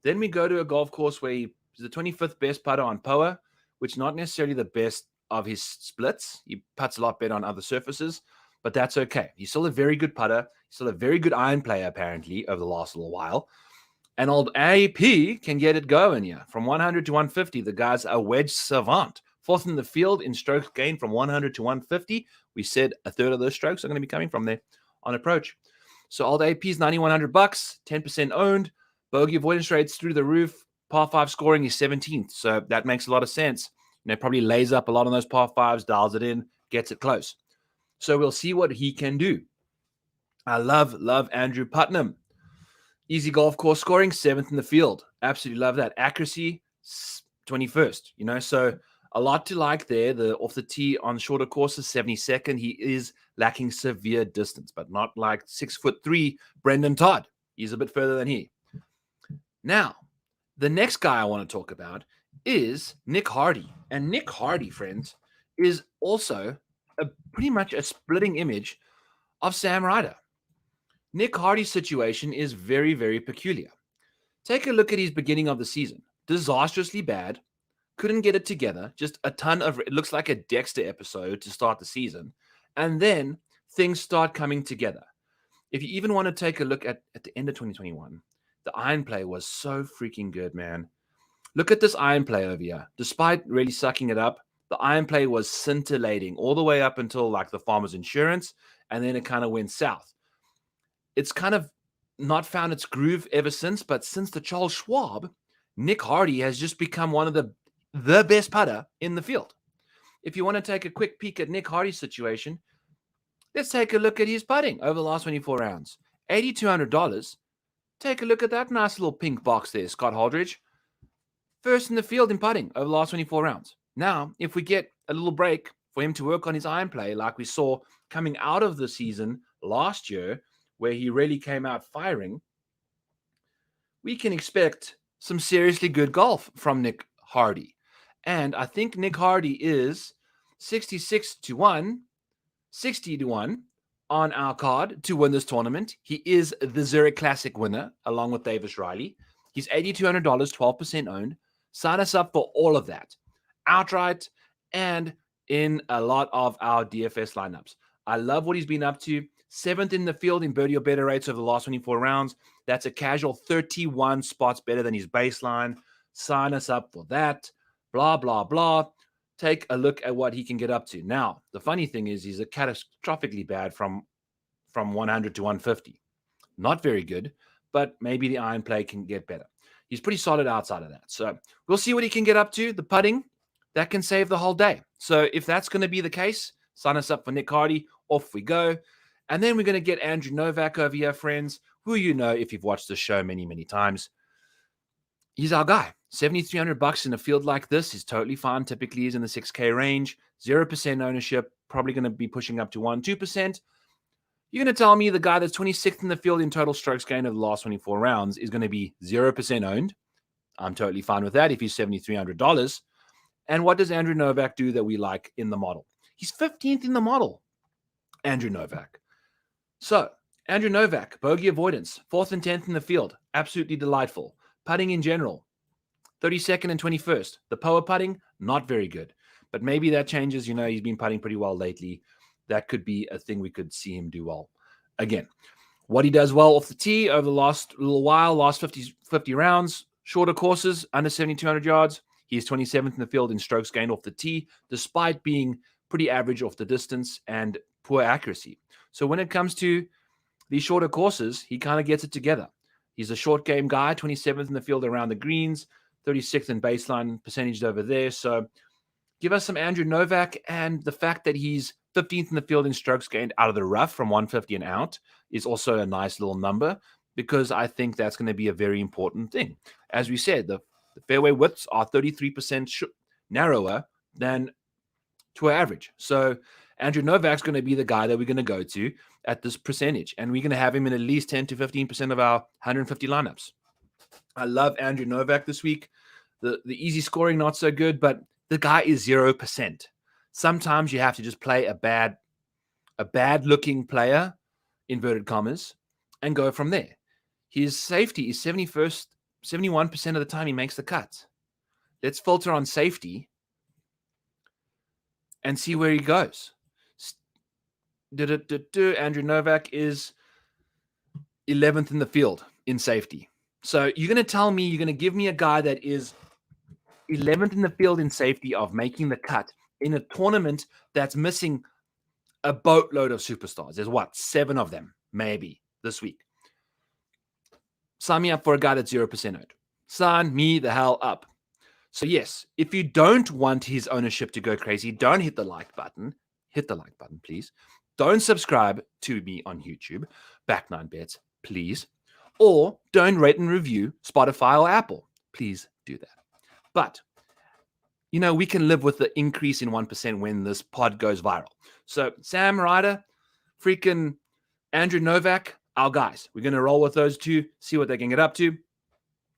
Then we go to a golf course where he's the 25th best putter on POA, which is not necessarily the best of his splits. He putts a lot better on other surfaces, but that's okay. He's still a very good putter. He's still a very good iron player, apparently, over the last little while. And old AP can get it going here. From 100 to 150, the guy's a wedge savant. 4th in the field in strokes gained from 100 to 150. We said a third of those strokes are going to be coming from there on approach. So old AP's $9,100, 10% owned. Bogey avoidance rates through the roof. Par 5 scoring is 17th. So that makes a lot of sense. Probably lays up a lot on those par 5s, dials it in, gets it close. So we'll see what he can do. I love Andrew Putnam. Easy golf course scoring, 7th in the field. Absolutely love that. Accuracy, 21st. So a lot to like there. The off the tee on shorter courses, 72nd. He is lacking severe distance, but not like 6'3" Brendan Todd. He's a bit further than he. Now, the next guy I want to talk about is Nick Hardy. And Nick Hardy, friends, is also pretty much a splitting image of Sam Ryder. Nick Hardy's situation is very, very peculiar. Take a look at his beginning of the season. Disastrously bad. Couldn't get it together. Just a ton of, it looks like a Dexter episode to start the season. And then things start coming together. If you even want to take a look at the end of 2021, the iron play was so freaking good, man. Look at this iron play over here. Despite really sucking it up, the iron play was scintillating all the way up until like the Farmers Insurance, and then it kind of went south. It's kind of not found its groove ever since, but since the Charles Schwab, Nick Hardy has just become one of the best putter in the field. If you want to take a quick peek at Nick Hardy's situation, let's take a look at his putting over the last 24 rounds. $8,200. Take a look at that nice little pink box there, Scott Holdridge. First in the field in putting over the last 24 rounds. Now, if we get a little break for him to work on his iron play, like we saw coming out of the season last year, where he really came out firing, we can expect some seriously good golf from Nick Hardy. And I think Nick Hardy is 66 to 1, 60 to 1 on our card to win this tournament. He is the Zurich Classic winner, along with Davis Riley. He's $8,200, 12% owned. Sign us up for all of that, outright and in a lot of our DFS lineups. I love what he's been up to. 7th in the field in birdie or better rates over the last 24 rounds. That's a casual 31 spots better than his baseline. Sign us up for that. Blah, blah, blah. Take a look at what he can get up to. Now, the funny thing is he's a catastrophically bad from 100 to 150. Not very good, but maybe the iron play can get better. He's pretty solid outside of that. So we'll see what he can get up to. The putting, that can save the whole day. So if that's going to be the case, sign us up for Nick Hardy. Off we go. And then we're going to get Andrew Novak over here, friends, who you know if you've watched the show many, many times. He's our guy. $7,300 in a field like this is totally fine. Typically, he's in the 6K range. 0% ownership, probably going to be pushing up to 2%. You're going to tell me the guy that's 26th in the field in total strokes gained over the last 24 rounds is going to be 0% owned. I'm totally fine with that if he's $7,300. And what does Andrew Novak do that we like in the model? He's 15th in the model, Andrew Novak. So, Andrew Novak, bogey avoidance, 4th and 10th in the field. Absolutely delightful. Putting in general, 32nd and 21st. The power putting, not very good. But maybe that changes. He's been putting pretty well lately. That could be a thing we could see him do well. Again, what he does well off the tee over the last little while, last 50 rounds, shorter courses, under 7,200 yards. He's 27th in the field in strokes gained off the tee, despite being pretty average off the distance and poor accuracy. So when it comes to these shorter courses, he kind of gets it together. He's a short game guy, 27th in the field around the greens, 36th in baseline percentage over there. So give us some Andrew Novak, and the fact that he's 15th in the field in strokes gained out of the rough from 150 and out is also a nice little number, because I think that's going to be a very important thing. As we said, the fairway widths are 33% narrower than tour average. So Andrew Novak's going to be the guy that we're going to go to at this percentage. And we're going to have him in at least 10 to 15% of our 150 lineups. I love Andrew Novak this week. The easy scoring, not so good, but the guy is 0%. Sometimes you have to just play a bad looking player, inverted commas, and go from there. His safety is 71% of the time he makes the cut. Let's filter on safety and see where he goes. Andrew Novak is 11th in the field in safety. So you're going to tell me, you're going to give me a guy that is 11th in the field in safety of making the cut in a tournament that's missing a boatload of superstars. There's 7 of them, maybe, this week. Sign me up for a guy that's 0% owned. Sign me the hell up. So yes, if you don't want his ownership to go crazy, don't hit the like button. Hit the like button, please. Don't subscribe to me on YouTube, Back9Bets, please. Or don't rate and review Spotify or Apple. Please do that. But, we can live with the increase in 1% when this pod goes viral. So Sam Ryder, freaking Andrew Novak, our guys. We're going to roll with those two, see what they can get up to,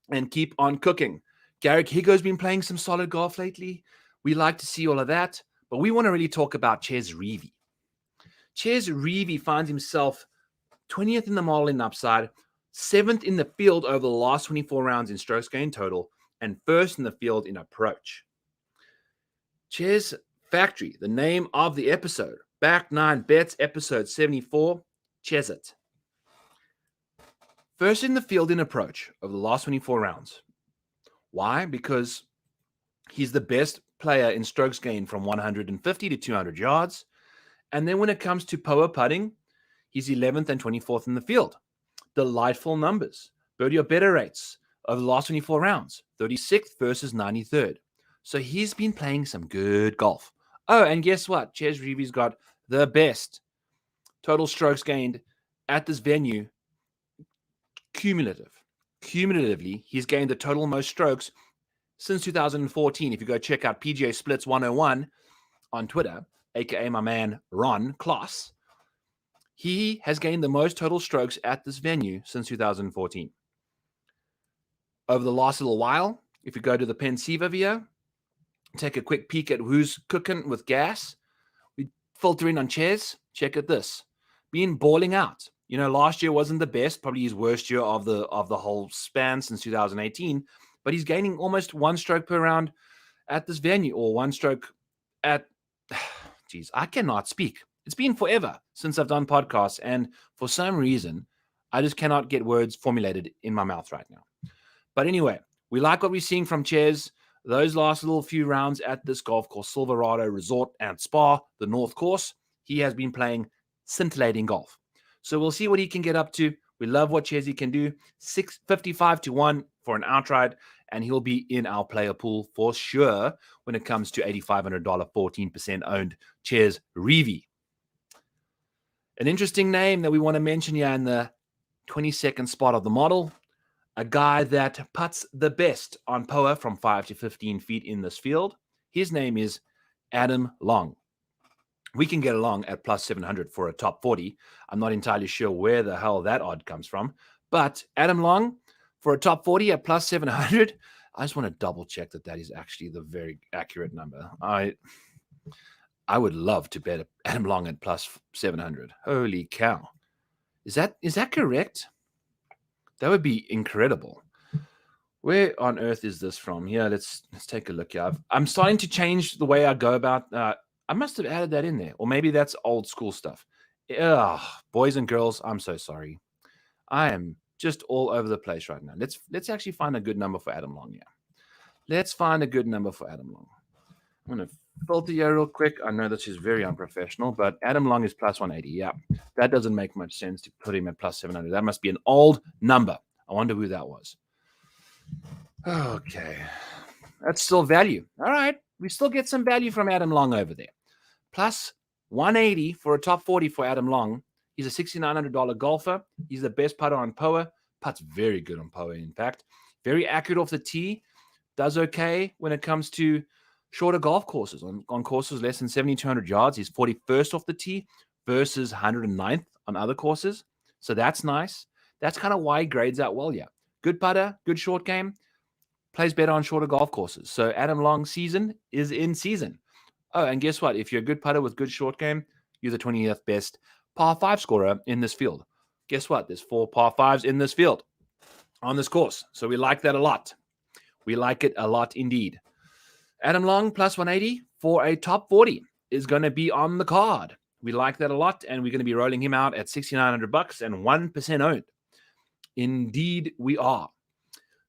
and keep on cooking. Garrick Higo's been playing some solid golf lately. We like to see all of that, but we want to really talk about CHEZ-IT. CHEZ-IT finds himself 20th in the model in upside, 7th in the field over the last 24 rounds in strokes gained total, and 1st in the field in approach. CHEZ Factory, the name of the episode. Back9Bets, episode 74, CHEZ-IT. 1st in the field in approach over the last 24 rounds. Why? Because he's the best player in strokes gained from 150 to 200 yards. And then when it comes to power putting, he's 11th and 24th in the field. Delightful numbers. Birdie or better rates over the last 24 rounds. 36th versus 93rd. So he's been playing some good golf. Oh, and guess what? CHEZ-IT's got the best total strokes gained at this venue. Cumulatively, he's gained the total most strokes since 2014. If you go check out PGA Splits 101 on Twitter, aka my man Ron Kloss, he has gained the most total strokes at this venue since 2014. Over the last little while, if you go to the Pensiva video, take a quick peek at who's cooking with gas. We filter in on CHEZ. Check at this. Been balling out. Last year wasn't the best, probably his worst year of the whole span since 2018, but he's gaining almost 1 stroke per round at this venue, or 1 stroke at, geez, I cannot speak. It's been forever since I've done podcasts, and for some reason, I just cannot get words formulated in my mouth right now. But anyway, we like what we're seeing from CHEZ. Those last little few rounds at this golf course, Silverado Resort and Spa, the North Course, he has been playing scintillating golf. So we'll see what he can get up to. We love what CHEZ can do. 655 to 1 for an outright, and he'll be in our player pool for sure when it comes to $8,500, 14% owned CHEZ-IT. An interesting name that we want to mention here in the 22nd spot of the model, a guy that putts the best on POA from 5 to 15 feet in this field. His name is Adam Long. We can get along at plus 700 for a top 40. I'm not entirely sure where the hell that odd comes from. But Adam Long, for a top 40 at plus 700, I just want to double check that is actually the very accurate number. I would love to bet Adam Long at plus 700. Holy cow. Is that correct? That would be incredible. Where on earth is this from? Yeah, let's take a look here. I'm starting to change the way I go about I must have added that in there, or maybe that's old school stuff. Ugh, boys and girls, I'm so sorry. I am just all over the place right now. Let's actually find a good number for Adam Long. Yeah, let's find a good number for Adam Long. I'm gonna filter here real quick. I know this is very unprofessional, but Adam Long is plus 180. Yeah, that doesn't make much sense to put him at plus 700. That must be an old number. I wonder who that was. Okay, that's still value. All right, we still get some value from Adam Long over there. Plus 180 for a top 40 for Adam Long. He's a $6,900 golfer. He's the best putter on POA. Puts very good on POA, in fact. Very accurate off the tee. Does okay when it comes to shorter golf courses. On courses less than 7,200 yards, he's 41st off the tee versus 109th on other courses. So that's nice. That's kind of why he grades out well, yeah. Good putter, good short game, plays better on shorter golf courses. So Adam Long's season is in season. Oh, and guess what? If you're a good putter with good short game, you're the 20th best par 5 scorer in this field. Guess what? There's 4 par 5s in this field on this course. So we like that a lot. We like it a lot indeed. Adam Long plus 180 for a top 40 is going to be on the card. We like that a lot, and we're going to be rolling him out at $6,900 and 1% owned. Indeed, we are.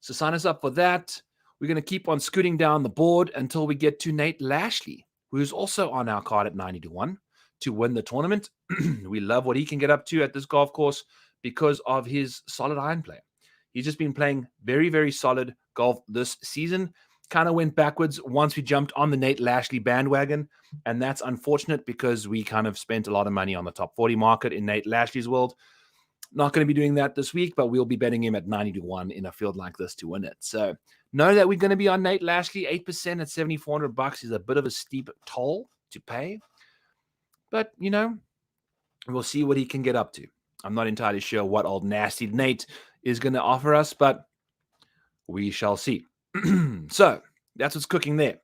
So sign us up for that. We're going to keep on scooting down the board until we get to Nate Lashley, who's also on our card at 90-1 to win the tournament. We love what he can get up to at this golf course because of his solid iron play. He's just been playing very, very solid golf this season. Kind of went backwards once we jumped on the Nate Lashley bandwagon, and that's unfortunate because we kind of spent a lot of money on the top 40 market in Nate Lashley's world. Not going to be doing that this week, but we'll be betting him at 90-1 in a field like this to win it. So know that we're going to be on Nate Lashley. 8% at $7,400 is a bit of a steep toll to pay, but we'll see what he can get up to. I'm not entirely sure what old nasty Nate is going to offer us, but we shall see. So that's what's cooking there.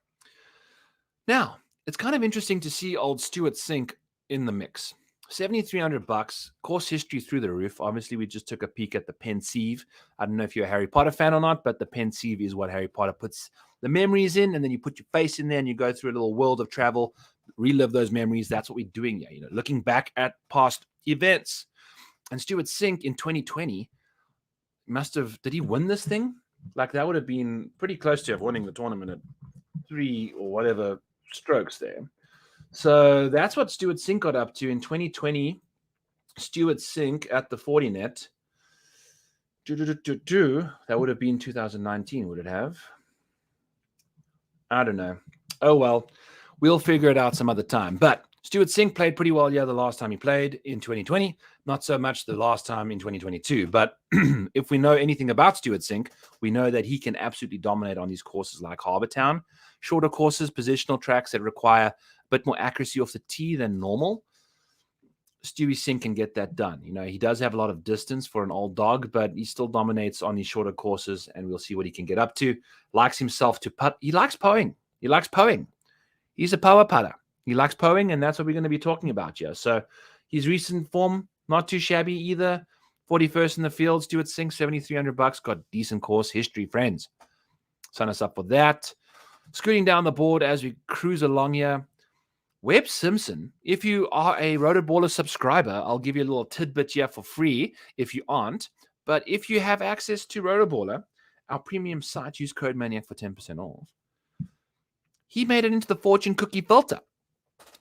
Now, it's kind of interesting to see old CHEZ-IT in the mix. $7,300, course history through the roof. Obviously, we just took a peek at the pensieve. I don't know if you're a Harry Potter fan or not, but the pensieve is what Harry Potter puts the memories in, and then you put your face in there and you go through a little world of travel, relive those memories. That's what we're doing here, looking back at past events. And CHEZ-IT in 2020 did he win this thing? Like, that would have been pretty close to winning the tournament at 3 or whatever strokes there. So that's what CHEZ-IT got up to in 2020. CHEZ-IT at the Fortinet. That would have been 2019, would it have? I don't know. Oh, well, we'll figure it out some other time. But CHEZ-IT played pretty well, the last time he played in 2020. Not so much the last time in 2022. But if we know anything about CHEZ-IT, we know that he can absolutely dominate on these courses like Harbour Town. Shorter courses, positional tracks that require a bit more accuracy off the tee than normal. CHEZ-IT can get that done. He does have a lot of distance for an old dog, but he still dominates on these shorter courses, and we'll see what he can get up to. Likes himself to putt. He likes poing. He's a power putter. He likes poing, and that's what we're going to be talking about here. So his recent form, not too shabby either. 41st in the field. CHEZ-IT, $7,300. Got decent course history, friends. Sign us up for that. Scooting down the board as we cruise along here. Webb Simpson, if you are a Rotoballer subscriber, I'll give you a little tidbit here for free if you aren't. But if you have access to Rotoballer, our premium site, use code Maniac for 10% off. He made it into the fortune cookie filter,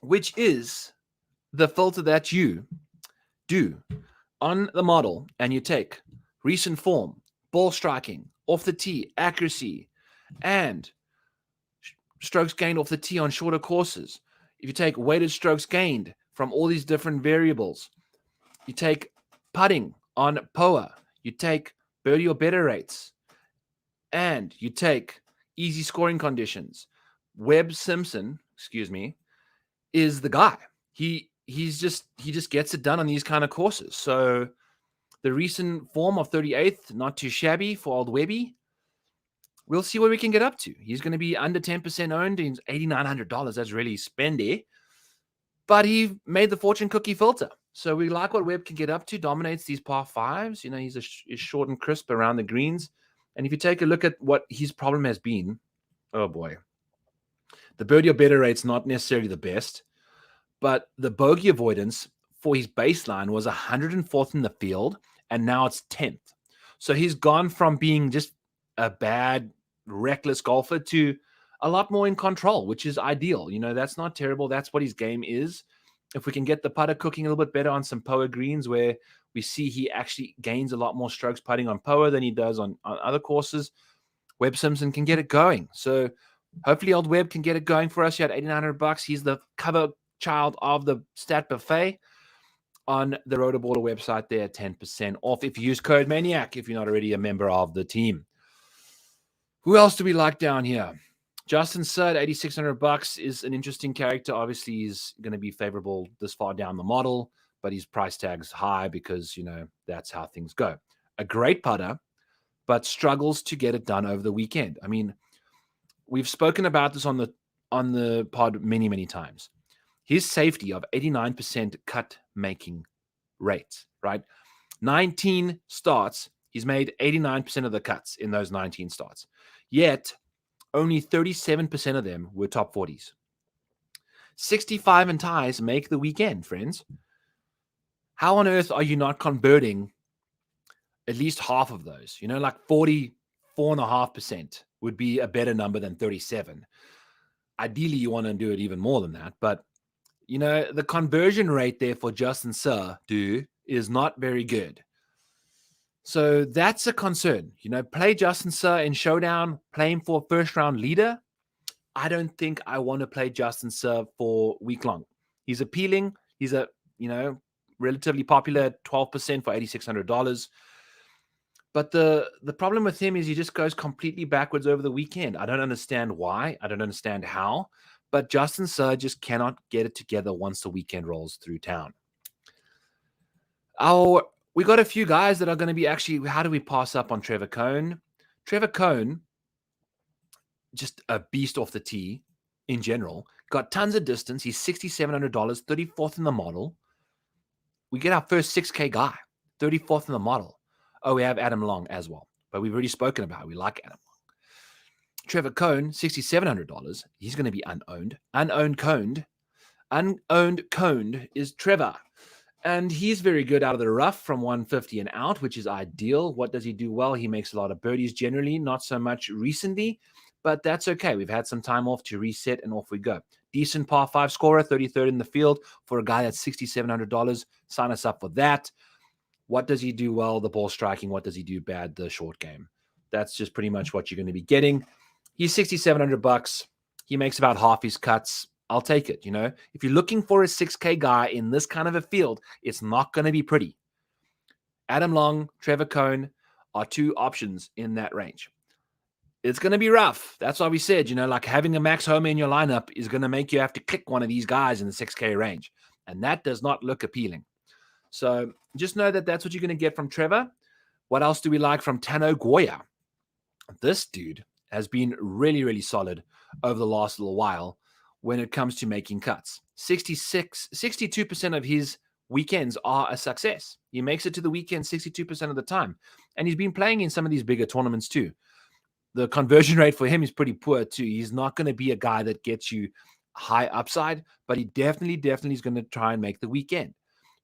which is the filter that you do on the model, and you take recent form, ball striking, off the tee, accuracy, and strokes gained off the tee on shorter courses. If you take weighted strokes gained from all these different variables, you take putting on POA, you take birdie or better rates, and you take easy scoring conditions. Webb Simpson, is the guy. He just gets it done on these kind of courses. So the recent form of 38th, not too shabby for old Webby. We'll see what we can get up to. He's going to be under 10% owned. He's $8,900. That's really spendy. But he made the fortune cookie filter. So we like what Webb can get up to. Dominates these par fives. He's short and crisp around the greens. And if you take a look at what his problem has been, oh boy. The birdie or better rate's not necessarily the best. But the bogey avoidance for his baseline was 104th in the field. And now it's 10th. So he's gone from being just a bad, reckless golfer to a lot more in control, which is ideal. That's not terrible. That's what his game is. If we can get the putter cooking a little bit better on some POA greens, where we see he actually gains a lot more strokes putting on POA than he does on other courses, Webb Simpson can get it going. So hopefully old Webb can get it going for us here at $8,900. He's the cover child of the Stat Buffet on the Rotoballer website there, 10% off if you use code Maniac, if you're not already a member of the team. Who else do we like down here? Justin Sir, $8,600 is an interesting character. Obviously, he's going to be favorable this far down the model, but his price tag's high because, that's how things go. A great putter, but struggles to get it done over the weekend. I mean, we've spoken about this on the pod many, many times. His safety of 89% cut making rate, right? 19 starts, he's made 89% of the cuts in those 19 starts. Yet, only 37% of them were top 40s. 65 and ties make the weekend, friends. How on earth are you not converting at least half of those? Like 44.5% would be a better number than 37. Ideally, you want to do it even more than that. But, the conversion rate there for Justin Sir, is not very good. So that's a concern. Play Justin Sir in Showdown, play him for first round leader. I don't think I want to play Justin Sir for week long. He's appealing. He's a, relatively popular at 12% for $8,600. But the problem with him is he just goes completely backwards over the weekend. I don't understand why. I don't understand how. But Justin Sir just cannot get it together once the weekend rolls through town. We got a few guys that are going to be actually, how do we pass up on Trevor Cohn? Trevor Cohn, just a beast off the tee in general, got tons of distance. He's $6,700, 34th in the model. We get our first 6K guy, 34th in the model. Oh, we have Adam Long as well, but we've already spoken about it. We like Adam Long. Trevor Cohn, $6,700. He's going to be unowned. Unowned coned is Trevor. And he's very good out of the rough from 150 and out, which is ideal. What does he do well? He makes a lot of birdies generally, not so much recently, but that's okay. We've had some time off to reset, and off we go. Decent par 5 scorer, 33rd in the field for a guy that's $6,700. Sign us up for that. What does he do well? The ball striking. What does he do bad? The short game. That's just pretty much what you're going to be getting. He's $6,700. He makes about half his cuts. I'll take it. If you're looking for a 6K guy in this kind of a field, it's not going to be pretty. Adam Long, Trevor Cohn are two options in that range. It's going to be rough. That's why we said, like having a Max Homa in your lineup is going to make you have to click one of these guys in the 6K range. And that does not look appealing. So just know that that's what you're going to get from Trevor. What else do we like from Tano Goya? This dude has been really, really solid over the last little while when it comes to making cuts. 62% of his weekends are a success. He makes it to the weekend 62% of the time. And he's been playing in some of these bigger tournaments too. The conversion rate for him is pretty poor too. He's not going to be a guy that gets you high upside, but he definitely is going to try and make the weekend.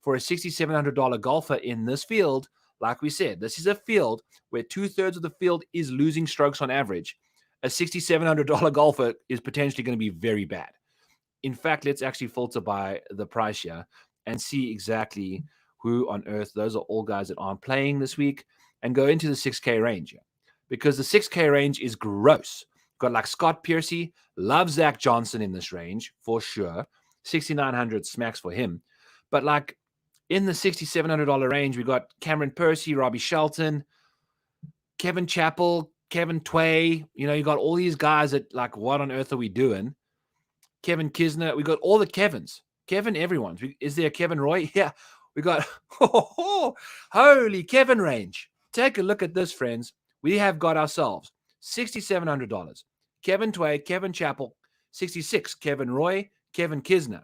For a $6,700 golfer in this field, like we said, this is a field where 2/3 of the field is losing strokes on average. A $6,700 golfer is potentially going to be very bad. In fact, let's actually filter by the price here and see exactly who on earth. Those are all guys that aren't playing this week, and go into the 6K range here, because the 6K range is gross. Got like Scott Piercy, love Zach Johnson in this range for sure. 6,900 smacks for him. But like in the $6,700 range, we got Cameron Percy, Robbie Shelton, Kevin Chappell, Kevin Tway. You got all these guys that like, what on earth are we doing? Kevin Kisner. We got all the Kevins. Kevin, everyone. Is there a Kevin Roy? Yeah. We got, holy Kevin range. Take a look at this, friends. We have got ourselves $6,700. Kevin Tway, Kevin Chappell, 66. Kevin Roy, Kevin Kisner.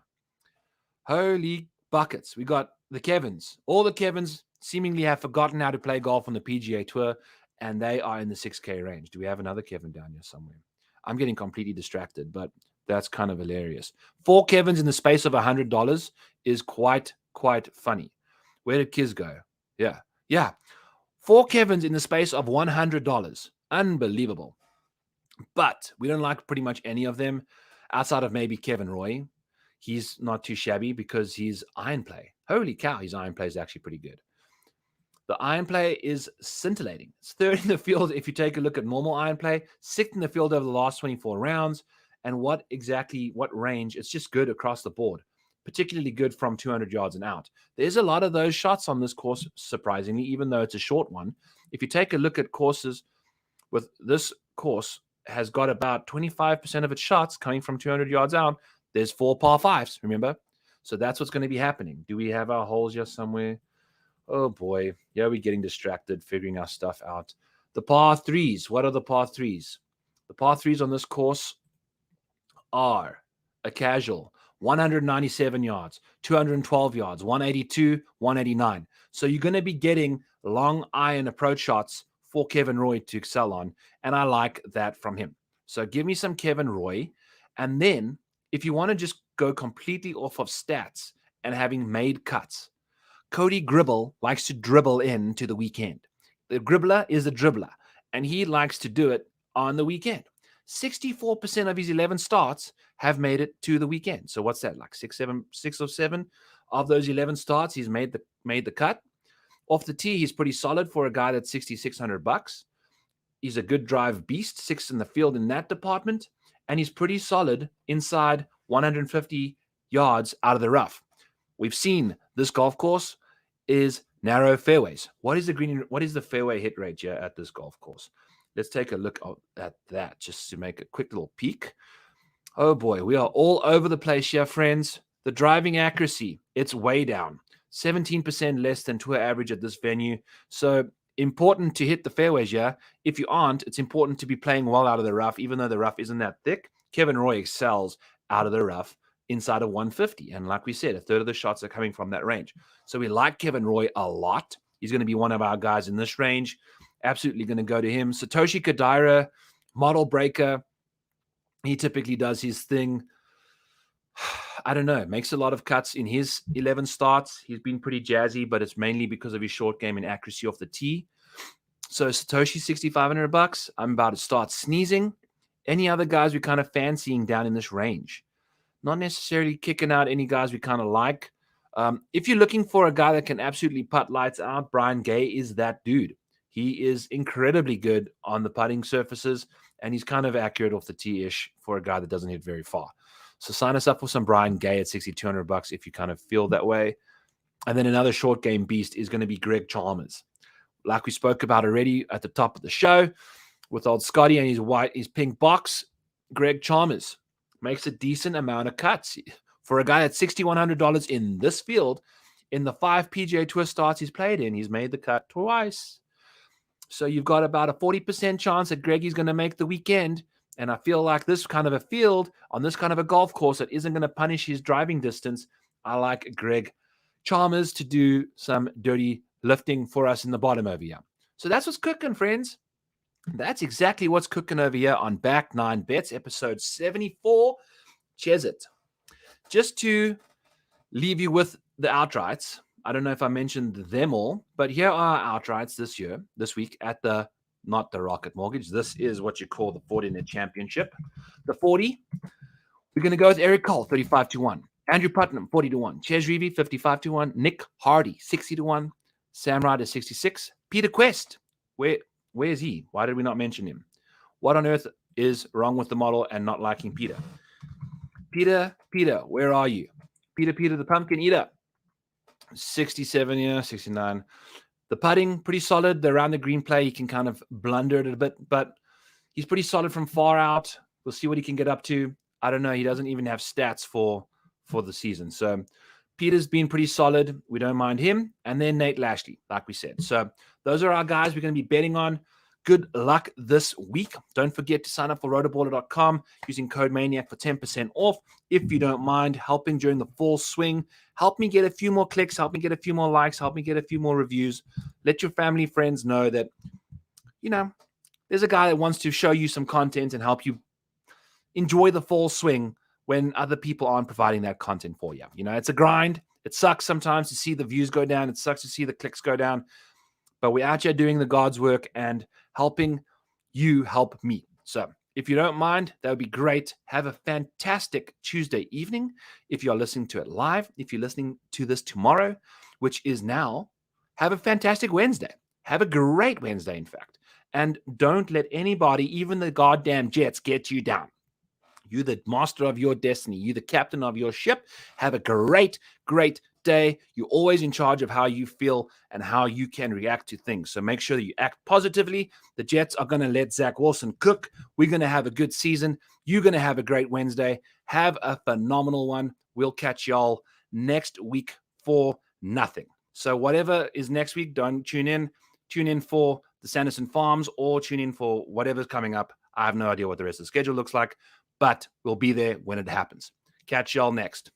Holy buckets. We got the Kevins. All the Kevins seemingly have forgotten how to play golf on the PGA Tour, and they are in the 6K range. Do we have another Kevin down here somewhere? I'm getting completely distracted, but that's kind of hilarious. 4 Kevins in the space of $100 is quite funny. Where did Kiz go? Yeah. 4 Kevins in the space of $100. Unbelievable. But we don't like pretty much any of them outside of maybe Kevin Roy. He's not too shabby because he's iron play. Holy cow, his iron play is actually pretty good. The iron play is scintillating. It's 3rd in the field if you take a look at normal iron play, 6th in the field over the last 24 rounds. And what range? It's just good across the board, particularly good from 200 yards and out. There's a lot of those shots on this course, surprisingly, even though it's a short one. If you take a look at courses with this course has got about 25% of its shots coming from 200 yards out. There's 4 par 5s, remember? So that's what's going to be happening. Do we have our holes here somewhere? Oh boy. Yeah, we're getting distracted figuring our stuff out. The par 3s. What are the par 3s? The par 3s on this course are a casual 197 yards, 212 yards, 182, 189. So you're going to be getting long iron approach shots for Kevin Roy to excel on. And I like that from him. So give me some Kevin Roy. And then if you want to just go completely off of stats and having made cuts, Cody Gribble likes to dribble into the weekend. The Gribbler is a dribbler, and he likes to do it on the weekend. 64% of his 11 starts have made it to the weekend. So what's that, like 6 or 7 of those 11 starts? He's made the cut. Off the tee, he's pretty solid for a guy that's $6,600. He's a good drive beast, 6th in the field in that department, and he's pretty solid inside 150 yards out of the rough. We've seen this golf course is narrow fairways. What is the fairway hit rate here at this golf course? Let's take a look at that just to make a quick little peek. Oh boy, we are all over the place here, friends. The driving accuracy, it's way down. 17% less than tour average at this venue. So important to hit the fairways here. If you aren't, it's important to be playing well out of the rough, even though the rough isn't that thick. Kevin Roy excels out of the rough inside of 150. And like we said, a third of the shots are coming from that range. So we like Kevin Roy a lot. He's going to be one of our guys in this range. Absolutely going to go to him. Satoshi Kodaira, model breaker. He typically does his thing. I don't know, makes a lot of cuts in his 11 starts. He's been pretty jazzy, but it's mainly because of his short game and accuracy off the tee. So Satoshi, $6,500. I'm about to start sneezing. Any other guys we're kind of fancying down in this range? Not necessarily kicking out any guys we kind of like. If you're looking for a guy that can absolutely putt lights out, Brian Gay is that dude. He is incredibly good on the putting surfaces, and he's kind of accurate off the tee-ish for a guy that doesn't hit very far. So sign us up for some Brian Gay at $6,200 if you kind of feel that way. And then another short game beast is going to be Greg Chalmers. Like we spoke about already at the top of the show with old Scotty and his pink box, Greg Chalmers makes a decent amount of cuts. For a guy at $6,100 in this field, in the 5 PGA Tour starts he's played in, he's made the cut twice. So you've got about a 40% chance that Greggy's going to make the weekend. And I feel like this kind of a field on this kind of a golf course that isn't going to punish his driving distance, I like Greg Chalmers to do some dirty lifting for us in the bottom over here. So that's what's cooking, friends. That's exactly what's cooking over here on Back 9 Bets, episode 74, CHEZ-IT. Just to leave you with the outrights, I don't know if I mentioned them all, but here are our outrights this week at not the Rocket Mortgage. This is what you call the Fortinet Championship. The 40, we're going to go with Eric Cole, 35-1. Andrew Putnam, 40-1. Ches Reavie, 55-1. Nick Hardy, 60-1. Sam Ryder, 66. Peter Quest, where is he? Why did we not mention him? What on earth is wrong with the model and not liking Peter? Peter, where are you? Peter the Pumpkin Eater, 67, 69. The putting, pretty solid. The around the green play, he can kind of blunder it a bit, but he's pretty solid from far out. We'll see what he can get up to. I don't know. He doesn't even have stats for the season. So Peter's been pretty solid. We don't mind him. And then Nate Lashley, like we said. So those are our guys we're going to be betting on. Good luck this week. Don't forget to sign up for rotoballer.com using code Maniac for 10% off. If you don't mind helping during the full swing, help me get a few more clicks, help me get a few more likes, help me get a few more reviews. Let your family, friends know that, there's a guy that wants to show you some content and help you enjoy the full swing when other people aren't providing that content for you. It's a grind. It sucks sometimes to see the views go down. It sucks to see the clicks go down. But we're out here doing the God's work and helping you help me. So if you don't mind, that would be great. Have a fantastic Tuesday evening. If you're listening to it live, if you're listening to this tomorrow, which is now, have a fantastic Wednesday. Have a great Wednesday, in fact. And don't let anybody, even the goddamn Jets, get you down. You're the master of your destiny. You're the captain of your ship. Have a great, great day. You're always in charge of how you feel and how you can react to things. So make sure that you act positively. The Jets are going to let Zach Wilson cook. We're going to have a good season. You're going to have a great Wednesday. Have a phenomenal one. We'll catch y'all next week for nothing. So whatever is next week, don't tune in. Tune in for the Sanderson Farms or tune in for whatever's coming up. I have no idea what the rest of the schedule looks like, but we'll be there when it happens. Catch y'all next.